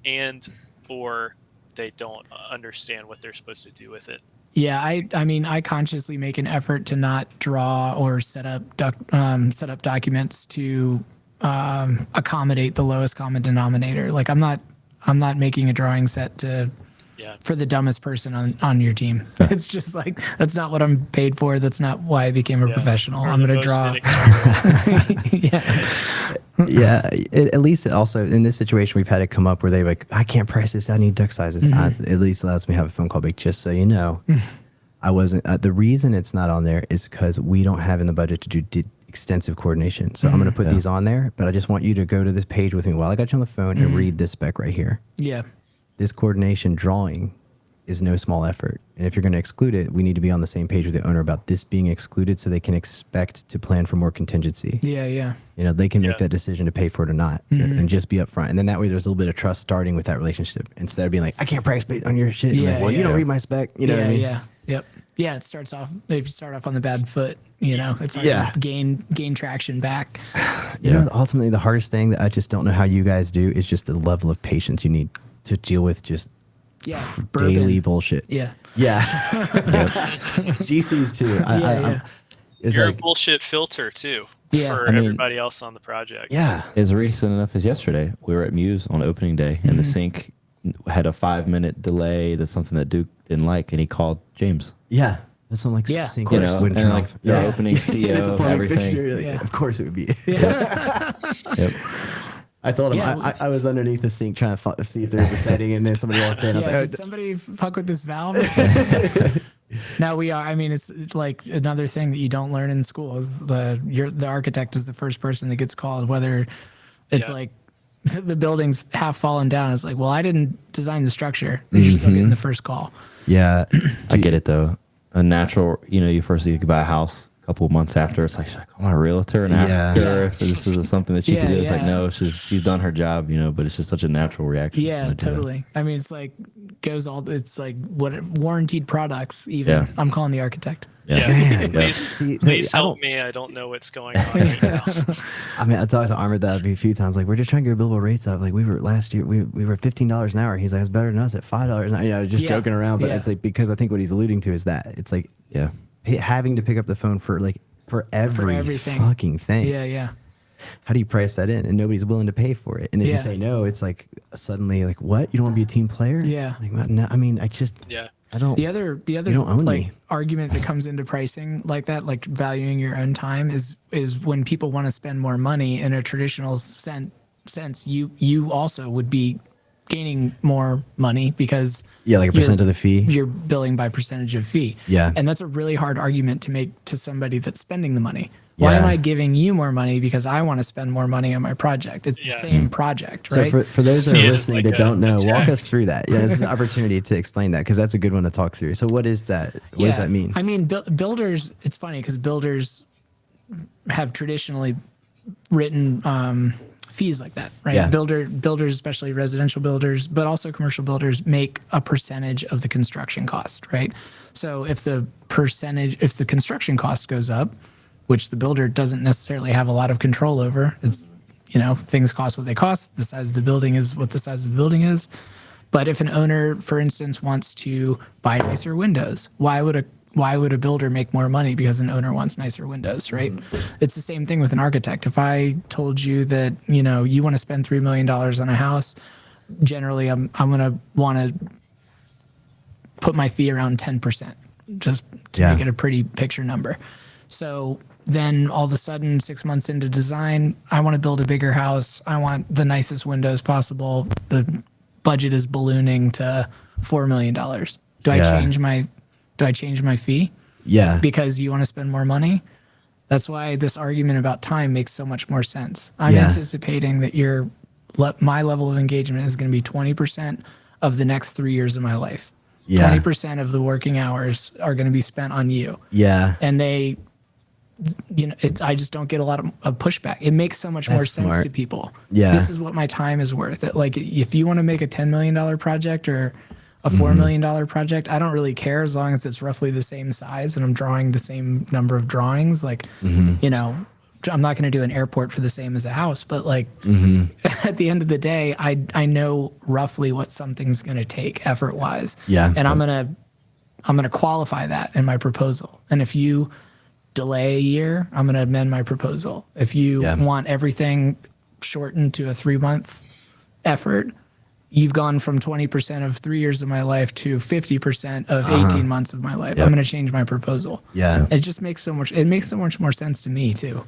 or they don't understand what they're supposed to do with it. Yeah, I mean, I consciously make an effort to not draw or set up documents to accommodate the lowest common denominator. Like I'm not making a drawing set for the dumbest person on your team. It's just like that's not what I'm paid for. That's not why I became a professional. I'm going to draw. Yeah, at least also in this situation we've had it come up where they like, I can't price this. I need duck sizes. At least allows me to have a phone call back. Just so you know, I wasn't. The reason it's not on there is because we don't have in the budget to do extensive coordination. So I'm going to put these on there, but I just want you to go to this page with me while I got you on the phone and read this spec right here. Yeah. This coordination drawing is no small effort. And if you're going to exclude it, we need to be on the same page with the owner about this being excluded so they can expect to plan for more contingency. Yeah, yeah. You know, they can make that decision to pay for it or not and just be upfront. And then that way there's a little bit of trust starting with that relationship instead of being like, I can't price based on your shit. Yeah, like, well, you don't read my spec. You know what I mean? Yeah, yep. Yeah, it starts off, if you start off on the bad foot, you know, it's hard to gain traction back. You know, ultimately the hardest thing that I just don't know how you guys do is just the level of patience you need to deal with just daily bullshit. Yeah. Yeah. GCs too. You're a bullshit filter too for everybody else on the project. Yeah. As recent enough as yesterday, we were at Muse on opening day, and the sync had a 5-minute delay. That's something that Duke didn't like, and he called James. Yeah. That's something like sync you know, wouldn't and turn like off. the opening CO, everything. Like, of course it would be. Yep. I told him I was underneath the sink trying to see if there was a setting, and then somebody walked in. I was like, did somebody fuck with this valve? No, we are. I mean, it's like another thing that you don't learn in school is the architect is the first person that gets called, whether it's like the building's half fallen down. It's like, well, I didn't design the structure. You're still getting the first call. Yeah. I get it though. A natural, you know, you buy a house. Couple of months after, it's like, should I call my realtor and ask her if this is something that she can do? It's like, no, she's done her job, you know, but it's just such a natural reaction. Yeah, totally. I mean, it's like it's like what warranted products even. Yeah. I'm calling the architect. Yeah. Please help me. I don't know what's going on right now. I mean, I talked to Armored that a few times. Like, we're just trying to get billable rates up. Like, we were last year, we were $15 an hour. He's like, it's better than us at $5 an hour. You know, just joking around. But it's like, because I think what he's alluding to is that it's like, having to pick up the phone for everything fucking thing. Yeah. How do you price that in? And nobody's willing to pay for it. And if you say no, it's like suddenly like, what? You don't want to be a team player? Yeah. Like, no, I mean, I don't. The other you don't own like me. argument that comes into pricing like that, like valuing your own time, is when people want to spend more money in a traditional sense. You also would be gaining more money because like a percent of the fee. You're billing by percentage of fee. Yeah. And that's a really hard argument to make to somebody that's spending the money. Why am I giving you more money because I want to spend more money on my project? It's the same project, right? So for those that are listening like that don't know, walk us test. through that. Yeah, this is an opportunity to explain that because that's a good one to talk through. So what is that? What does that mean? I mean, builders, it's funny because builders have traditionally written fees like that, right? Yeah. Builders, especially residential builders, but also commercial builders, make a percentage of the construction cost, right? So if the construction cost goes up, which the builder doesn't necessarily have a lot of control over, it's, you know, things cost what they cost. The size of the building is what the size of the building is. But if an owner, for instance, wants to buy nicer windows, why would a builder make more money because an owner wants nicer windows, right? It's the same thing with an architect. If I told you that, you know, you want to spend $3 million on a house, generally I'm going to want to put my fee around 10% just to make it a pretty picture number. So then all of a sudden, 6 months into design, I want to build a bigger house. I want the nicest windows possible. The budget is ballooning to $4 million. Do I change my fee? Yeah. Because you want to spend more money? That's why this argument about time makes so much more sense. I'm anticipating that my level of engagement is going to be 20% of the next 3 years of my life. 20% of the working hours are going to be spent on you. Yeah. And I just don't get a lot of pushback. It makes so much more sense to people. Yeah. This is what my time is worth. Like, if you want to make a $10 million project or a $4 million project, I don't really care as long as it's roughly the same size and I'm drawing the same number of drawings. Like, you know, I'm not going to do an airport for the same as a house, but like at the end of the day, I know roughly what something's going to take effort wise. Yeah. And I'm going to qualify that in my proposal. And if you delay a year, I'm going to amend my proposal. If you want everything shortened to a 3-month effort, you've gone from 20% of 3 years of my life to 50% of 18 months of my life. I'm going to change my proposal. Yeah. It just makes so much more sense to me too.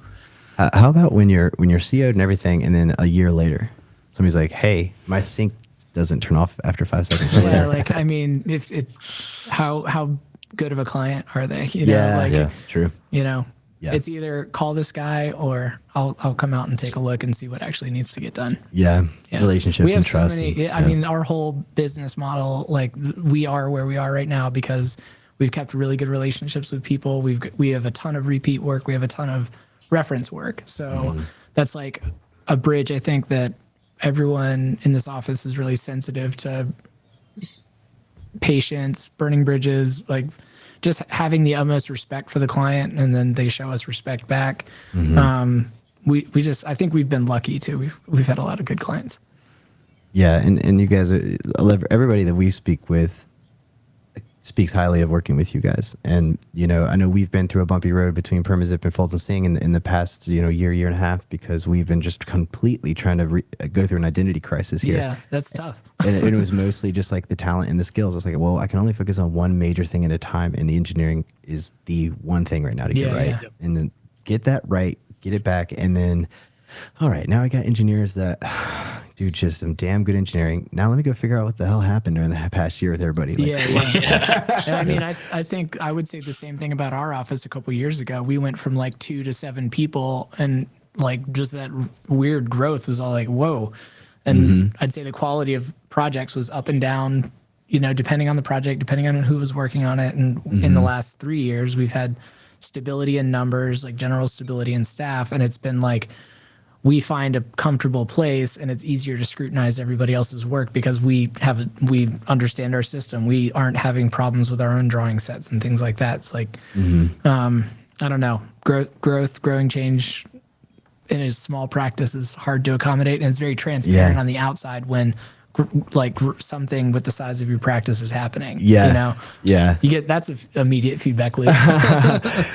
How about when you're CO'd and everything, and then a year later, somebody's like, "Hey, my sync doesn't turn off after 5 seconds." Yeah, like I mean, if it's how good of a client are they? You know, true. You know, Yeah. it's either call this guy or I'll come out and take a look and see what actually needs to get done. Yeah, Yeah. relationships We have and trust. so many. I mean, our whole business model, like we are where we are right now because we've kept really good relationships with people. We have a ton of repeat work. We have a ton of reference work. So that's like a bridge. I think that everyone in this office is really sensitive to patience, burning bridges, like just having the utmost respect for the client, and then they show us respect back. I think we've been lucky too. We've had a lot of good clients. Yeah, and you guys are, everybody that we speak with speaks highly of working with you guys. And, you know, I know we've been through a bumpy road between Permazip and Fultz Singh in the past, you know, year and a half, because we've been just completely trying to go through an identity crisis here. Yeah, that's tough. And it was mostly just like the talent and the skills. I was like, well, I can only focus on one major thing at a time, and the engineering is the one thing right now to get right. Yeah. And then get that right, get it back, and then, all right, now I got engineers that do just some damn good engineering. Now let me go figure out what the hell happened during the past year with everybody. Like, Yeah. And I mean, I think I would say the same thing about our office a couple of years ago. We went from like 2 to 7 people, and like just that weird growth was all like, whoa. And I'd say the quality of projects was up and down, you know, depending on the project, depending on who was working on it. And in the last 3 years, we've had stability in numbers, like general stability in staff. And it's been like, we find a comfortable place, and it's easier to scrutinize everybody else's work because we understand our system. We aren't having problems with our own drawing sets and things like that. It's like, I don't know, growing change in a small practice is hard to accommodate, and it's very transparent on the outside when something with the size of your practice is happening. Yeah. You know? Yeah. You get, that's an immediate feedback loop.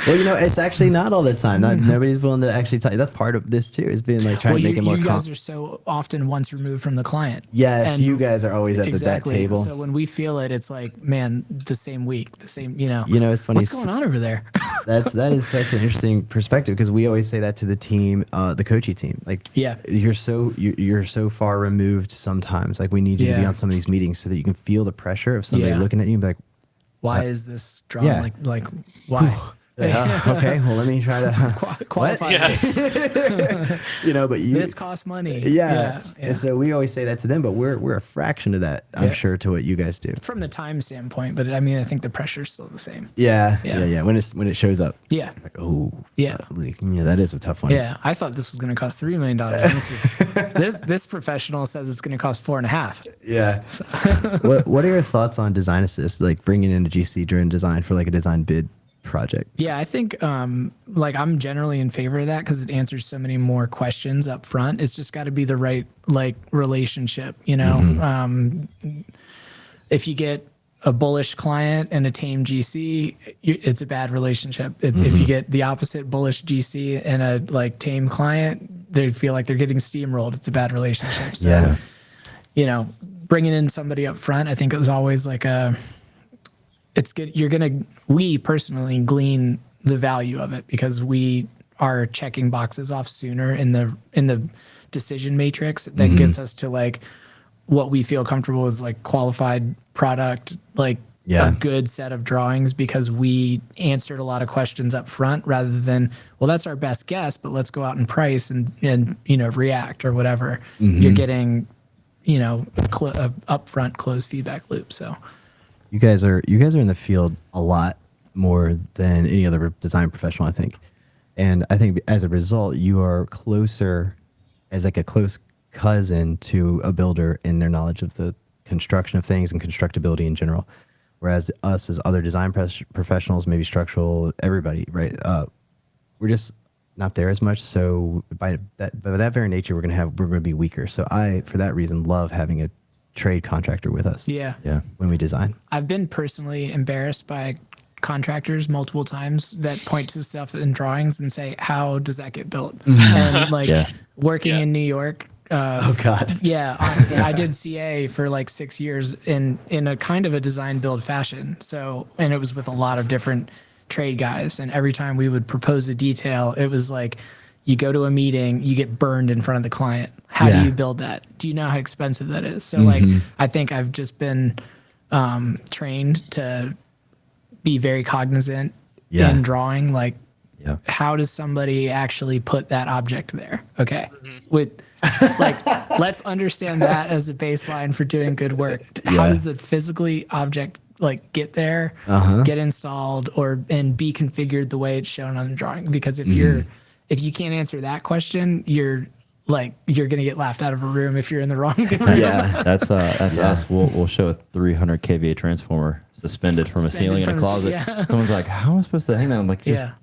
Well, you know, it's actually not all the time. Nobody's willing to actually tell you. That's part of this too, is being like trying to make it more you guys are so often once removed from the client. Yes, And you guys are always at exactly. that table. So when we feel it, it's like, man, the same week, the same, you know. You know, it's funny. What's going on over there? That is such an interesting perspective, because we always say that to the team, the coaching team. Like, Yeah. you're so far removed sometimes. Like, we need you to be Yeah. on some of these meetings so that you can feel the pressure of somebody Yeah. looking at you and be like, Why is this drawn Yeah. like why? okay, well, let me try to Qualify Yeah. this. you know, but This costs money. yeah. Yeah. And so we always say that to them, but we're a fraction of that, I'm Yeah. sure, to what you guys do. From the time standpoint, but I mean, I think the pressure's still the same. Yeah. Yeah. When it shows up, Yeah. like, oh, Yeah. yeah, that is a tough one. Yeah. I thought this was going to cost $3 million. This professional says it's going to cost 4.5. Yeah. What are your thoughts on design assist, like bringing in a GC during design for like a design bid project? Yeah, I think like I'm generally in favor of that because it answers so many more questions up front. It's just got to be the right like relationship, you know. If you get a bullish client and a tame GC, it's a bad relationship. If you get the opposite, bullish GC and a like tame client, they feel like they're getting steamrolled. It's a bad relationship. So, Yeah. you know, bringing in somebody up front, I think it was always like it's good. We personally glean the value of it because we are checking boxes off sooner in the decision matrix that gets us to like what we feel comfortable is like qualified product, like a good set of drawings, because we answered a lot of questions up front rather than, well, that's our best guess, but let's go out and price and you know, react or whatever. You're getting, you know, a upfront closed feedback loop. So You guys are in the field a lot more than any other design professional, I think. And I think as a result, you are closer as like a close cousin to a builder in their knowledge of the construction of things and constructability in general. Whereas us as other design professionals, maybe structural, everybody, right? We're just not there as much. So by that very nature, we're gonna be weaker. So I, for that reason, love having a trade contractor with us. Yeah. When we design. I've been personally embarrassed by contractors multiple times that point to stuff in drawings and say, how does that get built? And like working in New York. Oh God. Yeah. I did CA for like 6 years in a kind of a design build fashion. So, and it was with a lot of different trade guys. And every time we would propose a detail, it was like, you go to a meeting, you get burned in front of the client. How do you build that? Do you know how expensive that is? So like, I think I've just been trained to be very cognizant in drawing. Like, how does somebody actually put that object there? Okay. With like, let's understand that as a baseline for doing good work. How does the physically object like get there, get installed, and be configured the way it's shown on the drawing? Because if if you can't answer that question, you're gonna get laughed out of a room if you're in the wrong room. That's us. We'll show a 300 kVA transformer suspended from a ceiling in a closet. Someone's like, "How am I supposed to hang that?" I'm like, just I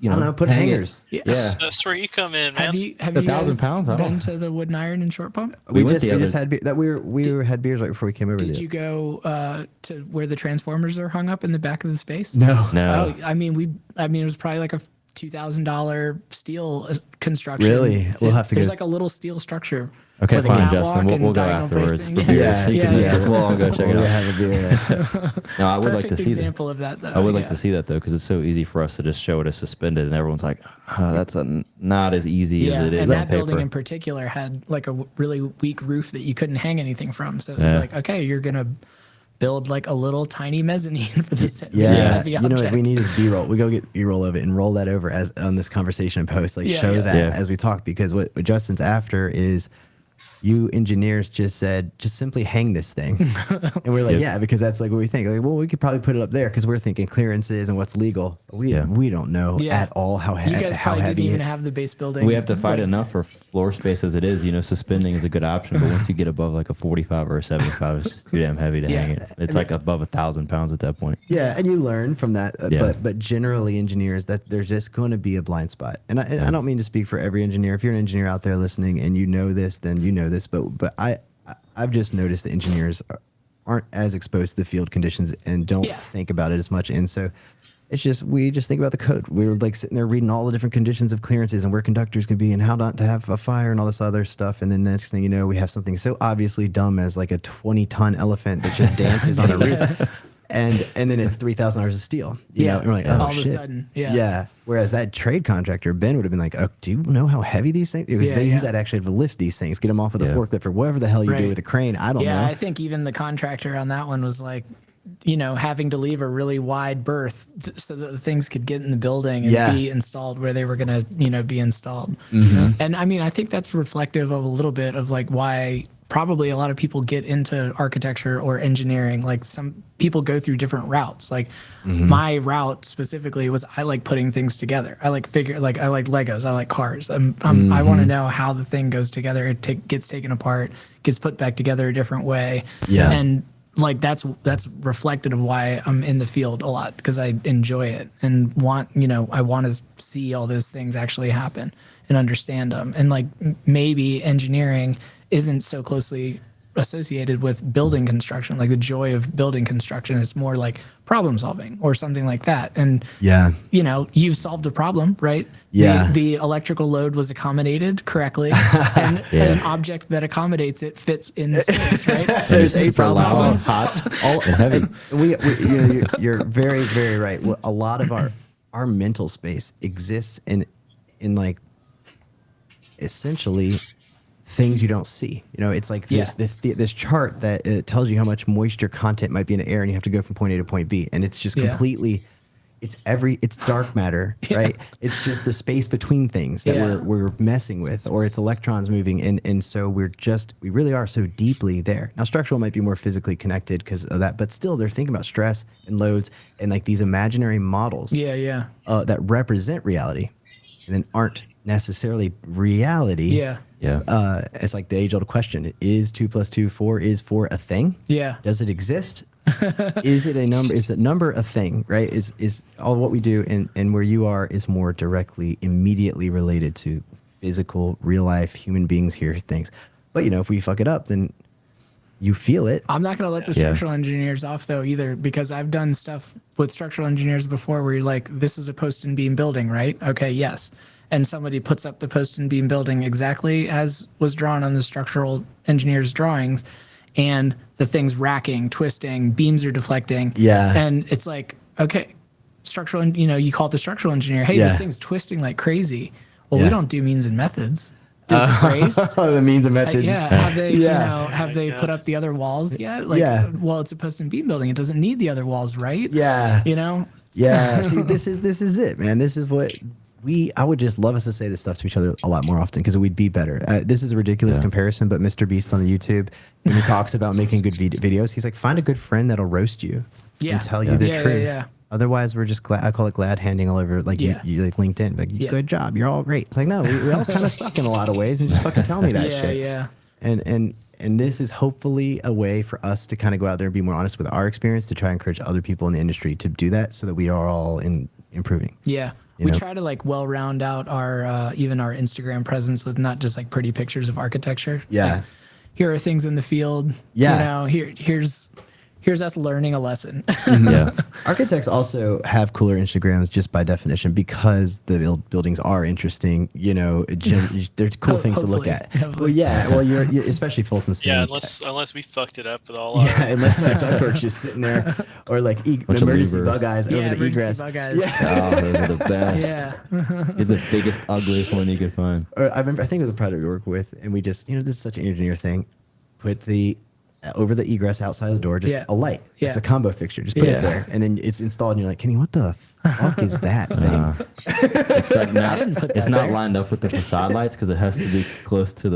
don't know, put hang hangers. That's where you come in, man. Have you 1,000 guys pounds? been to the Wood and Iron in Short Pump? We just had had beers right before we came over. Did you go to where the transformers are hung up in the back of the space? No. Oh, I mean, it was probably like a $2,000 steel construction. Really? We'll have to There's go. like a little steel structure. Okay, with a fine, catwalk Justin. We'll and go diagonal afterwards bracing. for beers. Yeah, You can yeah, miss yeah. us. We'll all go check it We'll out. have a beer. No, I would like to Perfect see that. example of that, though. I would like to see that though, because it's so easy for us to just show it as suspended, and everyone's like, "That's not as easy as it is and on that building paper." in particular had like a really weak roof that you couldn't hang anything from. So it was like, okay, you're gonna build like a little tiny mezzanine for this. Yeah, heavy you know what object. we need is B-roll. We go get B-roll of it and roll that over on this conversation post. Like show that as we talk, because what Justin's after is you engineers just said, just simply hang this thing. And we're like, yeah, because that's like what we think. Like, well, we could probably put it up there because we're thinking clearances and what's legal. We don't know at all how You heavy. guys probably didn't even have the base building. We have to fight enough for floor space as it is. Suspending is a good option, but once you get above like a 45 or a 75, it's just too damn heavy to hang it. It's like above 1,000 pounds at that point. Yeah, and you learn from that. But generally, engineers, that there's just going to be a blind spot. And I don't mean to speak for every engineer. If you're an engineer out there listening and you know this, then you know this. But I've just noticed that engineers aren't as exposed to the field conditions and don't think about it as much. And so we just think about the code. We were like sitting there reading all the different conditions of clearances and where conductors can be and how not to have a fire and all this other stuff. And then next thing you know, we have something so obviously dumb as like a 20-ton elephant that just dances on a roof. And then it's $3,000 of steel. You know, and we're like, oh, all shit. of a sudden, Yeah. Whereas that trade contractor, Ben, would have been like, oh, do you know how heavy these things? Because they use that actually to lift these things, get them off with a forklift or whatever the hell you do with a crane. I don't know. Yeah, I think even the contractor on that one was like, having to leave a really wide berth so that the things could get in the building and be installed where they were going to, be installed. And I mean, I think that's reflective of a little bit of like why probably a lot of people get into architecture or engineering. Like some people go through different routes. Like my route specifically was I like putting things together. I like I like Legos. I like cars. I want to know how the thing goes together. It gets taken apart, gets put back together a different way. Yeah. And like that's reflective of why I'm in the field a lot, because I enjoy it and I want to see all those things actually happen and understand them. And like maybe engineering isn't so closely associated with building construction, like the joy of building construction. It's more like problem solving or something like that. And you've solved a problem, right? Yeah. The electrical load was accommodated correctly, and an object that accommodates it fits in the space, right? There's a problem. loud, Hot, and heavy. You're very, very right. A lot of our mental space exists in like essentially things you don't see. It's like this chart that it tells you how much moisture content might be in the air, and you have to go from point A to point B, and it's just completely it's dark matter, right? It's just the space between things that we're messing with, or it's electrons moving, and so we really are so deeply there. Now structural might be more physically connected because of that, but still they're thinking about stress and loads and like these imaginary models that represent reality and then aren't necessarily reality. It's like the age-old question: is 2 + 2 4? Is 4 a thing? Yeah. Does it exist? Is it a number? Is a number a thing, right? Is all what we do and where you are is more directly, immediately related to physical, real life human beings here things. But if we fuck it up, then you feel it. I'm not going to let the structural engineers off though either, because I've done stuff with structural engineers before where you're like, this is a post and beam building, right? Okay, yes. And somebody puts up the post and beam building exactly as was drawn on the structural engineer's drawings, and the thing's racking, twisting, beams are deflecting. Yeah. And it's like, okay, structural, you call it the structural engineer. Hey, this thing's twisting like crazy. Well, we don't do means and methods. Is it braced? The means and methods. Have they, have they put up the other walls yet? Well, it's a post and beam building. It doesn't need the other walls, right? Yeah. Yeah. See, this is it, man. This is what I would just love us to say this stuff to each other a lot more often, because we'd be better. This is a ridiculous comparison, but Mr. Beast on the YouTube, when he talks about making good videos, he's like, find a good friend that'll roast you and tell you the truth. Otherwise, we're just I call it glad handing all over, like you like LinkedIn, like good job, you're all great. It's like, no, we all kind of suck in a lot of ways, and just fucking tell me that shit. Yeah. And this is hopefully a way for us to kind of go out there and be more honest with our experience, to try and encourage other people in the industry to do that, so that we are all improving. Yeah. We try to like round out our even our Instagram presence with not just like pretty pictures of architecture. Yeah. Like, here are things in the field. Yeah. Here's us learning a lesson. Yeah. Architects also have cooler Instagrams just by definition, because the buildings are interesting. They're cool things to look at. Well, you're especially Fultz Singh. Yeah, unless we fucked it up with all our... Yeah, unless that ductwork's just sitting there, or like emergency bug eyes over the egress. Bug eyes. Oh, those are the best. Yeah. It's the biggest, ugliest one you could find. Or I think it was a project we work with, and we just, this is such an engineer thing, put the over the egress outside the door, just a light. It's a combo fixture. Just put it there, and then it's installed, and you're like, Kenny, what the fuck is that thing? It's like it's not lined up with the facade lights, because it has to be closer to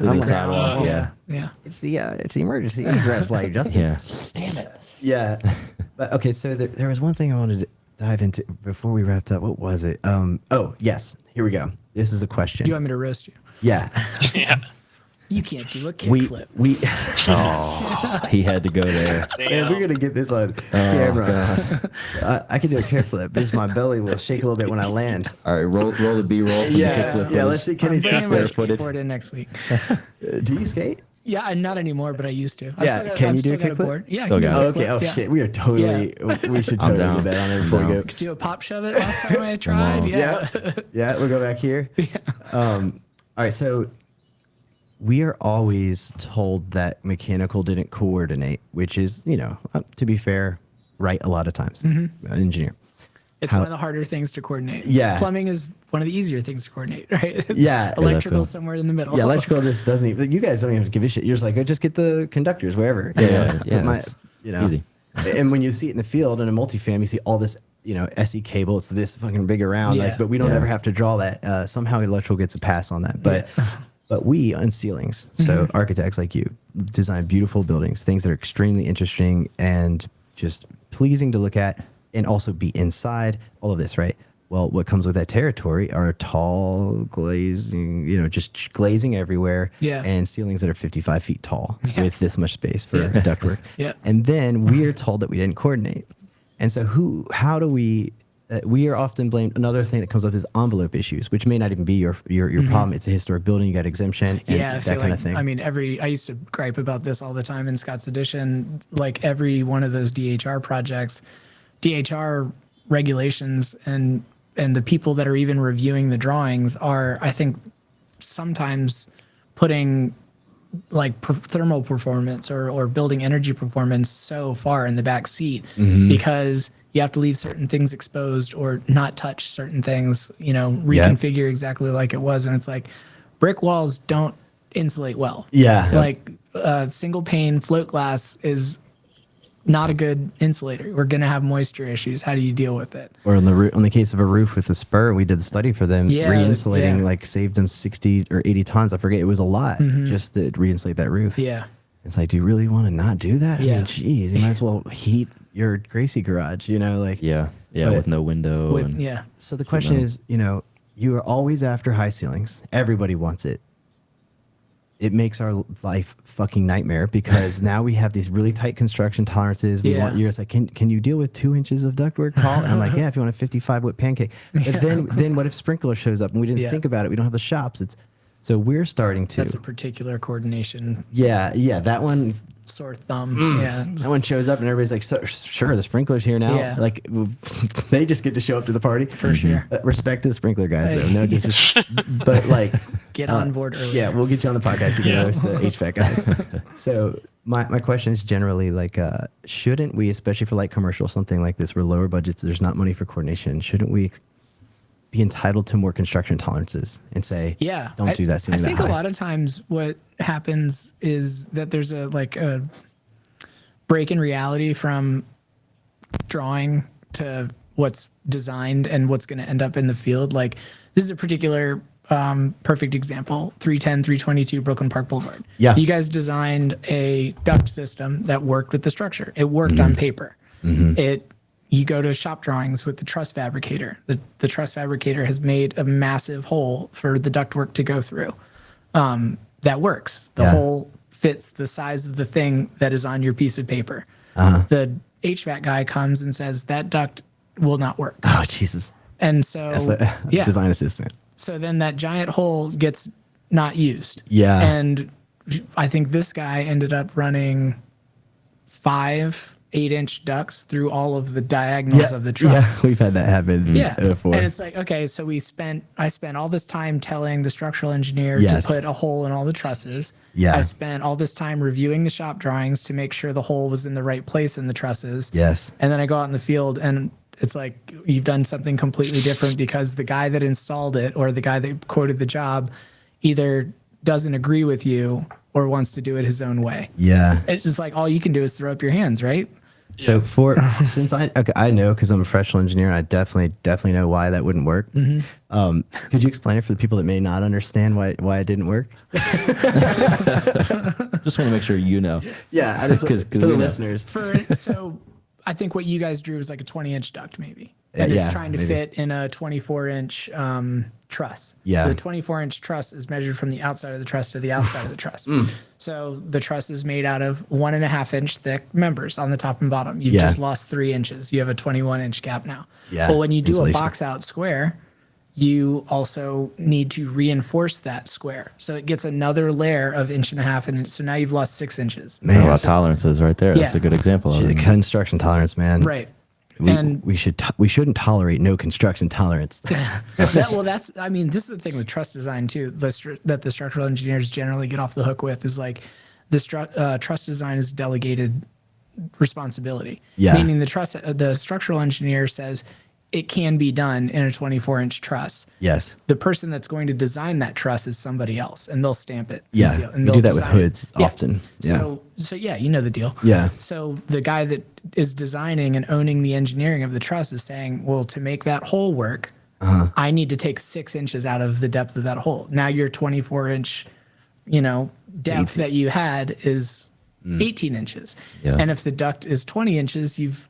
the sidewalk. Yeah. It's the emergency egress light, Justin. Yeah. Damn it. Yeah. But okay, so there was one thing I wanted to dive into before we wrapped up. What was it? Oh yes, here we go. This is a question. You want me to roast you? Yeah. Yeah. You can't do a kickflip. He had to go there. Man, we're gonna get this on camera. I can do a kickflip, because my belly will shake a little bit when I land. All right, roll the B-roll. Yeah. Let's see Kenny's I'm bringing my kickflip. skateboard in next week. Do you skate? Yeah, not anymore, but I used to. Can you do a kickflip? Yeah. Okay. Oh shit, we are totally. We should totally do that on there before we go. Could do a pop shove it last time I tried. Yeah. We'll go back here. All right, so we are always told that mechanical didn't coordinate, which is, to be fair, right a lot of times. An engineer. It's one of the harder things to coordinate. Yeah. Plumbing is one of the easier things to coordinate, right? Yeah. Electrical somewhere in the middle. Yeah, electrical just doesn't even, you guys don't even have to give a shit. You're just like, just get the conductors wherever. Yeah. Easy. And when you see it in the field in a multifam, you see all this, SE cable. It's this fucking big around, but we don't ever have to draw that. Somehow electrical gets a pass on that. But we on ceilings, so architects like you, design beautiful buildings, things that are extremely interesting and just pleasing to look at, and also be inside, all of this, right? Well, what comes with that territory are tall glazing, just glazing everywhere, and ceilings that are 55 feet tall with this much space for ductwork. And then we are told that we didn't coordinate. And so how do we are often blamed. Another thing that comes up is envelope issues, which may not even be your problem. It's a historic building, you got exemption, and that kind of thing. I mean, I used to gripe about this all the time in Scott's Edition. Like every one of those DHR projects, DHR regulations and the people that are even reviewing the drawings are, I think, sometimes putting like thermal performance or building energy performance so far in the back seat, because you have to leave certain things exposed or not touch certain things, reconfigure exactly like it was. And it's like brick walls don't insulate well. Like single pane float glass is not a good insulator. We're going to have moisture issues. How do you deal with it? Or on the case of a roof with a spur, we did the study for them. Re-insulating like saved them 60 or 80 tons. I forget. It was a lot just to re-insulate that roof. Yeah. It's like, do you really want to not do that? Yeah. I mean, geez, you might as well heat your Gracie garage, with no window. So the question is, you are always after high ceilings. Everybody wants it. it makes our life fucking nightmare because now we have these really tight construction tolerances. We want, you're just like, can you deal with 2 inches of ductwork tall? And I'm like, yeah, if you want a 55 foot pancake. But then what if sprinkler shows up and we didn't think about it? We don't have the shops. So we're starting to. That's a particular coordination. Yeah, that one. Sore thumb. Yeah. That one shows up and everybody's like, so, sure, the sprinkler's here now. Yeah. Like, they just get to show up to the party. For sure. Respect to the sprinkler guys, though. No disrespect. But, like... Get on board early. Yeah, we'll get you on the podcast. You can host the HVAC guys. So my question is generally, like, shouldn't we, especially for, like, commercial, something like this, where lower budgets, there's not money for coordination, shouldn't we be entitled to more construction tolerances and say, don't do that. I think a lot of times what happens is that there's a break in reality from drawing to what's designed and what's going to end up in the field. Like, this is a particular perfect example, 310, 322 Brooklyn Park Boulevard. Yeah. You guys designed a duct system that worked with the structure. It worked on paper. You go to shop drawings with the truss fabricator. The truss fabricator has made a massive hole for the ductwork to go through. That works. The hole fits the size of the thing that is on your piece of paper. The HVAC guy comes and says that duct will not work. Oh, Jesus. And so that's what design assistant. So then that giant hole gets not used. Yeah. And I think this guy ended up running 5 8-inch ducts through all of the diagonals of the truss. Yeah, we've had that happen before. And it's like, okay, so I spent all this time telling the structural engineer to put a hole in all the trusses. Yeah. I spent all this time reviewing the shop drawings to make sure the hole was in the right place in the trusses. Yes. And then I go out in the field and it's like you've done something completely different because the guy that installed it or the guy that quoted the job either doesn't agree with you or wants to do it his own way. Yeah. It's just like all you can do is throw up your hands, right? So since I know because I'm a professional engineer, and I definitely know why that wouldn't work. Could you explain it for the people that may not understand why it didn't work? Just want to make sure you know. Yeah, for the listeners. So I think what you guys drew was like a 20-inch duct, maybe. And it's trying to fit in a 24-inch truss. Yeah. The 24-inch truss is measured from the outside of the truss to the outside of the truss. So the truss is made out of 1.5-inch thick members on the top and bottom. You've just lost 3 inches. You have a 21-inch gap now. Yeah. But when you do a box out square, you also need to reinforce that square. So it gets another layer of 1.5 inches. And so now you've lost 6 inches. Man, a lot of tolerances right there. That's a good example. The construction tolerance, man. Right. We shouldn't tolerate no construction tolerance. This is the thing with truss design too. That the structural engineers generally get off the hook with is like this truss design is delegated responsibility. Yeah. Meaning the structural engineer says it can be done in a 24-inch truss. Yes. The person that's going to design that truss is somebody else, and they'll stamp it. Yeah. And they'll do that with hoods often. So you know the deal. Yeah. So the guy that is designing and owning the engineering of the truss is saying, well, to make that hole work, I need to take 6 inches out of the depth of that hole. Now your 24-inch, depth that you had is 18 inches. Yeah. And if the duct is 20 inches, you've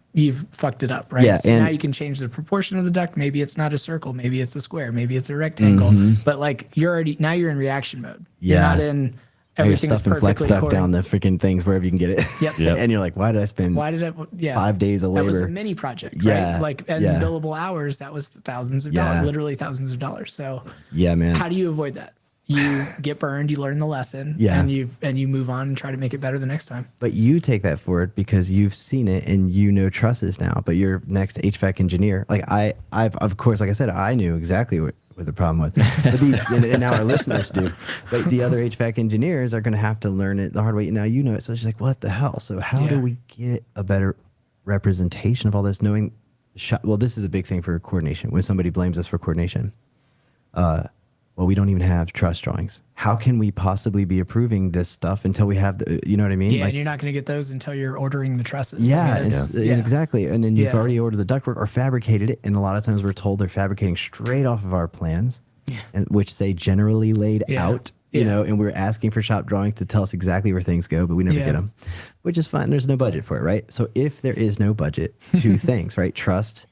fucked it up, right? Yeah, so now you can change the proportion of the duct. Maybe it's not a circle, maybe it's a square, maybe it's a rectangle. But like you're in reaction mode. Yeah. You're not in everything is perfectly flex duct down the freaking things wherever you can get it. Yep. And you're like, why did I spend 5 days of labor? That was a mini project, right? Billable hours, that was thousands of dollars, literally thousands of dollars. So man. How do you avoid that? You get burned, you learn the lesson, and you move on and try to make it better the next time. But you take that forward because you've seen it and you know trusses now. But your next HVAC engineer, like I've of course, like I said, I knew exactly what the problem was. But and now our listeners do. But the other HVAC engineers are going to have to learn it the hard way. Now you know it, so she's like, what the hell? So how do we get a better representation of all this? Knowing, this is a big thing for coordination. When somebody blames us for coordination. Well, we don't even have truss drawings. How can we possibly be approving this stuff until we have you know what I mean? Yeah, and you're not going to get those until you're ordering the trusses. Yeah, exactly. And then you've already ordered the ductwork or fabricated it. And a lot of times we're told they're fabricating straight off of our plans, and which say generally laid out, and we're asking for shop drawings to tell us exactly where things go, but we never get them, which is fine. There's no budget for it, right? So if there is no budget, 2 things, right? Trust,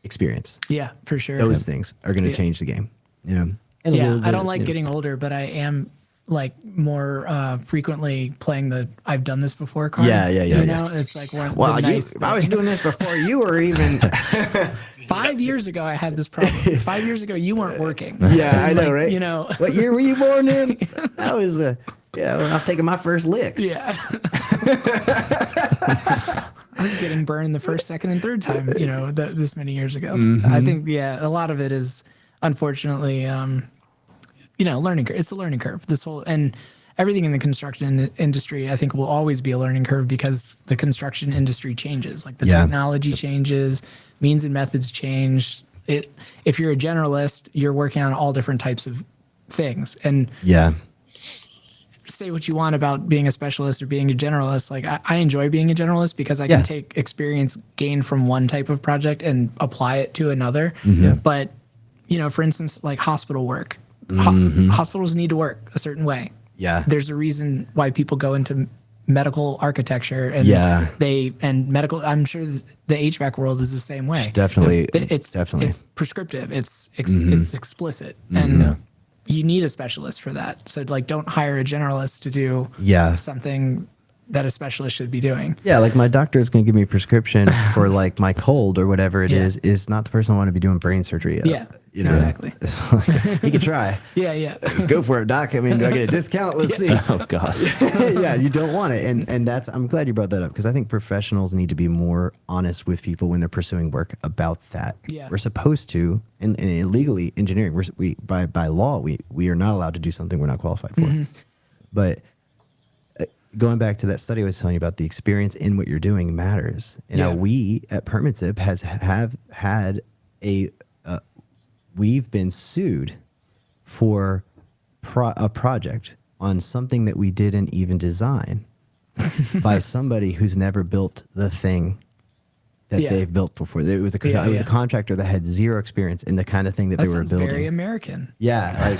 experience. Yeah, for sure. Those things are going to change the game, I don't like getting older, but I am like more frequently playing the "I've done this before" card. Yeah. You know, it's like one of the nice. I was doing this before you were even. 5 years ago, I had this problem. 5 years ago, you weren't working. Yeah, I know, Like, right? You know, What year were you born in? That was when I was taking my first licks. yeah. I was getting burned the first, second, and third time. You know, this many years ago. So I think a lot of it is unfortunately, learning curve. It's a learning curve. This whole and everything in the construction industry, I think, will always be a learning curve because the construction industry changes. Like the technology changes, means and methods change. If you're a generalist, you're working on all different types of things. And say what you want about being a specialist or being a generalist. Like I enjoy being a generalist because I can take experience gained from one type of project and apply it to another. But, for instance, like hospital work, hospitals need to work a certain way. Yeah. There's a reason why people go into medical architecture and medical. I'm sure the HVAC world is the same way. It's it's prescriptive. It's explicit, and you need a specialist for that. So like, don't hire a generalist to do something that a specialist should be doing. Yeah, like my doctor is going to give me a prescription for like my cold or whatever it is not the person I want to be doing brain surgery. Exactly. He could try. Go for it, doc. I mean, do I get a discount? Let's see. Oh God. You don't want it, and that's. I'm glad you brought that up because I think professionals need to be more honest with people when they're pursuing work about that. We're supposed to, and legally, engineering, we by law, we are not allowed to do something we're not qualified for. But going back to that study I was telling you about, the experience in what you're doing matters. And now we at Permitzip have had we've been sued for a project on something that we didn't even design by somebody who's never built the thing that they've built before. It was a contractor that had zero experience in the kind of thing that they were building. Very American. Yeah, like,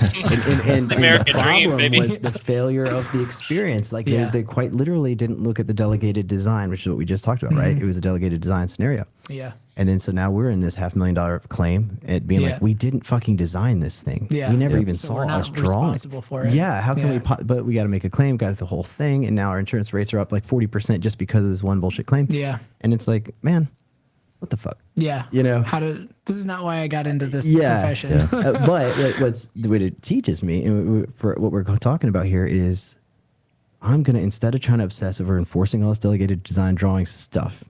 and American the dream, problem baby. was the failure of the experience. Like they quite literally didn't look at the delegated design, which is what we just talked about, right? It was a delegated design scenario. Yeah. And then so now we're in this $500,000 claim at being like, we didn't fucking design this thing. Yeah. We never even So saw we're not us drawing. responsible for it. Yeah. How can we? But we got to make a claim. Got the whole thing, and now our insurance rates are up like 40% just because of this one bullshit claim. Yeah. And it's like, man, what the fuck? Yeah. This is not why I got into this profession. But what it teaches me, and for what we're talking about here, is I'm going to, instead of trying to obsess over enforcing all this delegated design drawing stuff,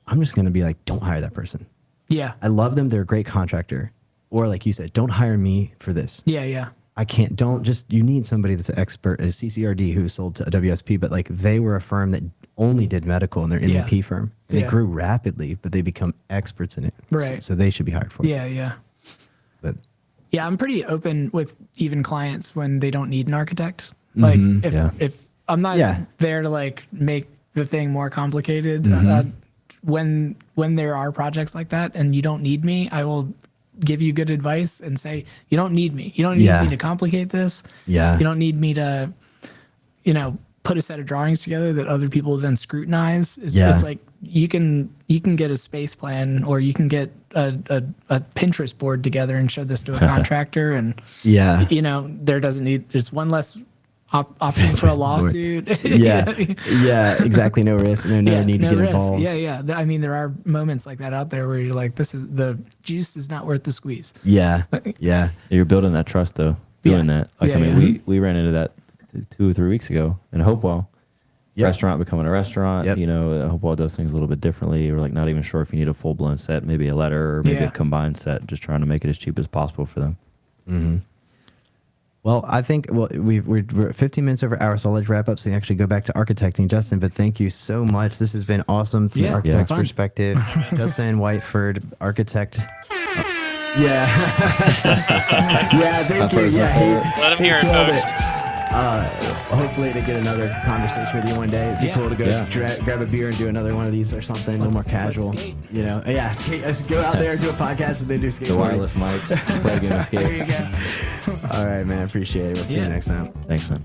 I'm just going to be like, don't hire that person. Yeah. I love them. They're a great contractor. Or like you said, don't hire me for this. Yeah. I can't, you need somebody that's an expert, a CCRD who sold to a WSP, but like they were a firm that only did medical and they're an MEP firm. And they grew rapidly, but they become experts in it. Right. So they should be hired for it. Yeah. But yeah, I'm pretty open with even clients when they don't need an architect. Like if I'm not there to like make the thing more complicated, when there are projects like that and you don't need me, I will give you good advice and say, you don't need me. You don't need me to complicate this. Yeah. You don't need me to, put a set of drawings together that other people then scrutinize. It's like you can get a space plan or you can get a Pinterest board together and show this to a contractor and there's one less option for a lawsuit. Exactly. No risk. No need to get involved. Yeah. I mean, there are moments like that out there where you're like, the juice is not worth the squeeze. Yeah. You're building that trust though, doing that. Like, we ran into that 2 or 3 weeks ago in Hopewell. Restaurant becoming a restaurant. Hopewell does things a little bit differently. We're like not even sure if you need a full blown set, maybe a letter or maybe a combined set, just trying to make it as cheap as possible for them. Mm-hmm. Well, I think we're 15 minutes over hour, so I'll let you wrap up so you can actually go back to architecting, Justin. But thank you so much. This has been awesome from the architect's perspective. Justin Whiteford, architect. Thank you. Let him hear it, folks. Hopefully to get another conversation with you one day. It'd be cool to go grab a beer and do another one of these or something, a little more casual. Skate. Let's go out there and do a podcast and then do skateboarding. The wireless mics, play a game of skate. There you go. All right, man. Appreciate it. We'll see you next time. Thanks, man.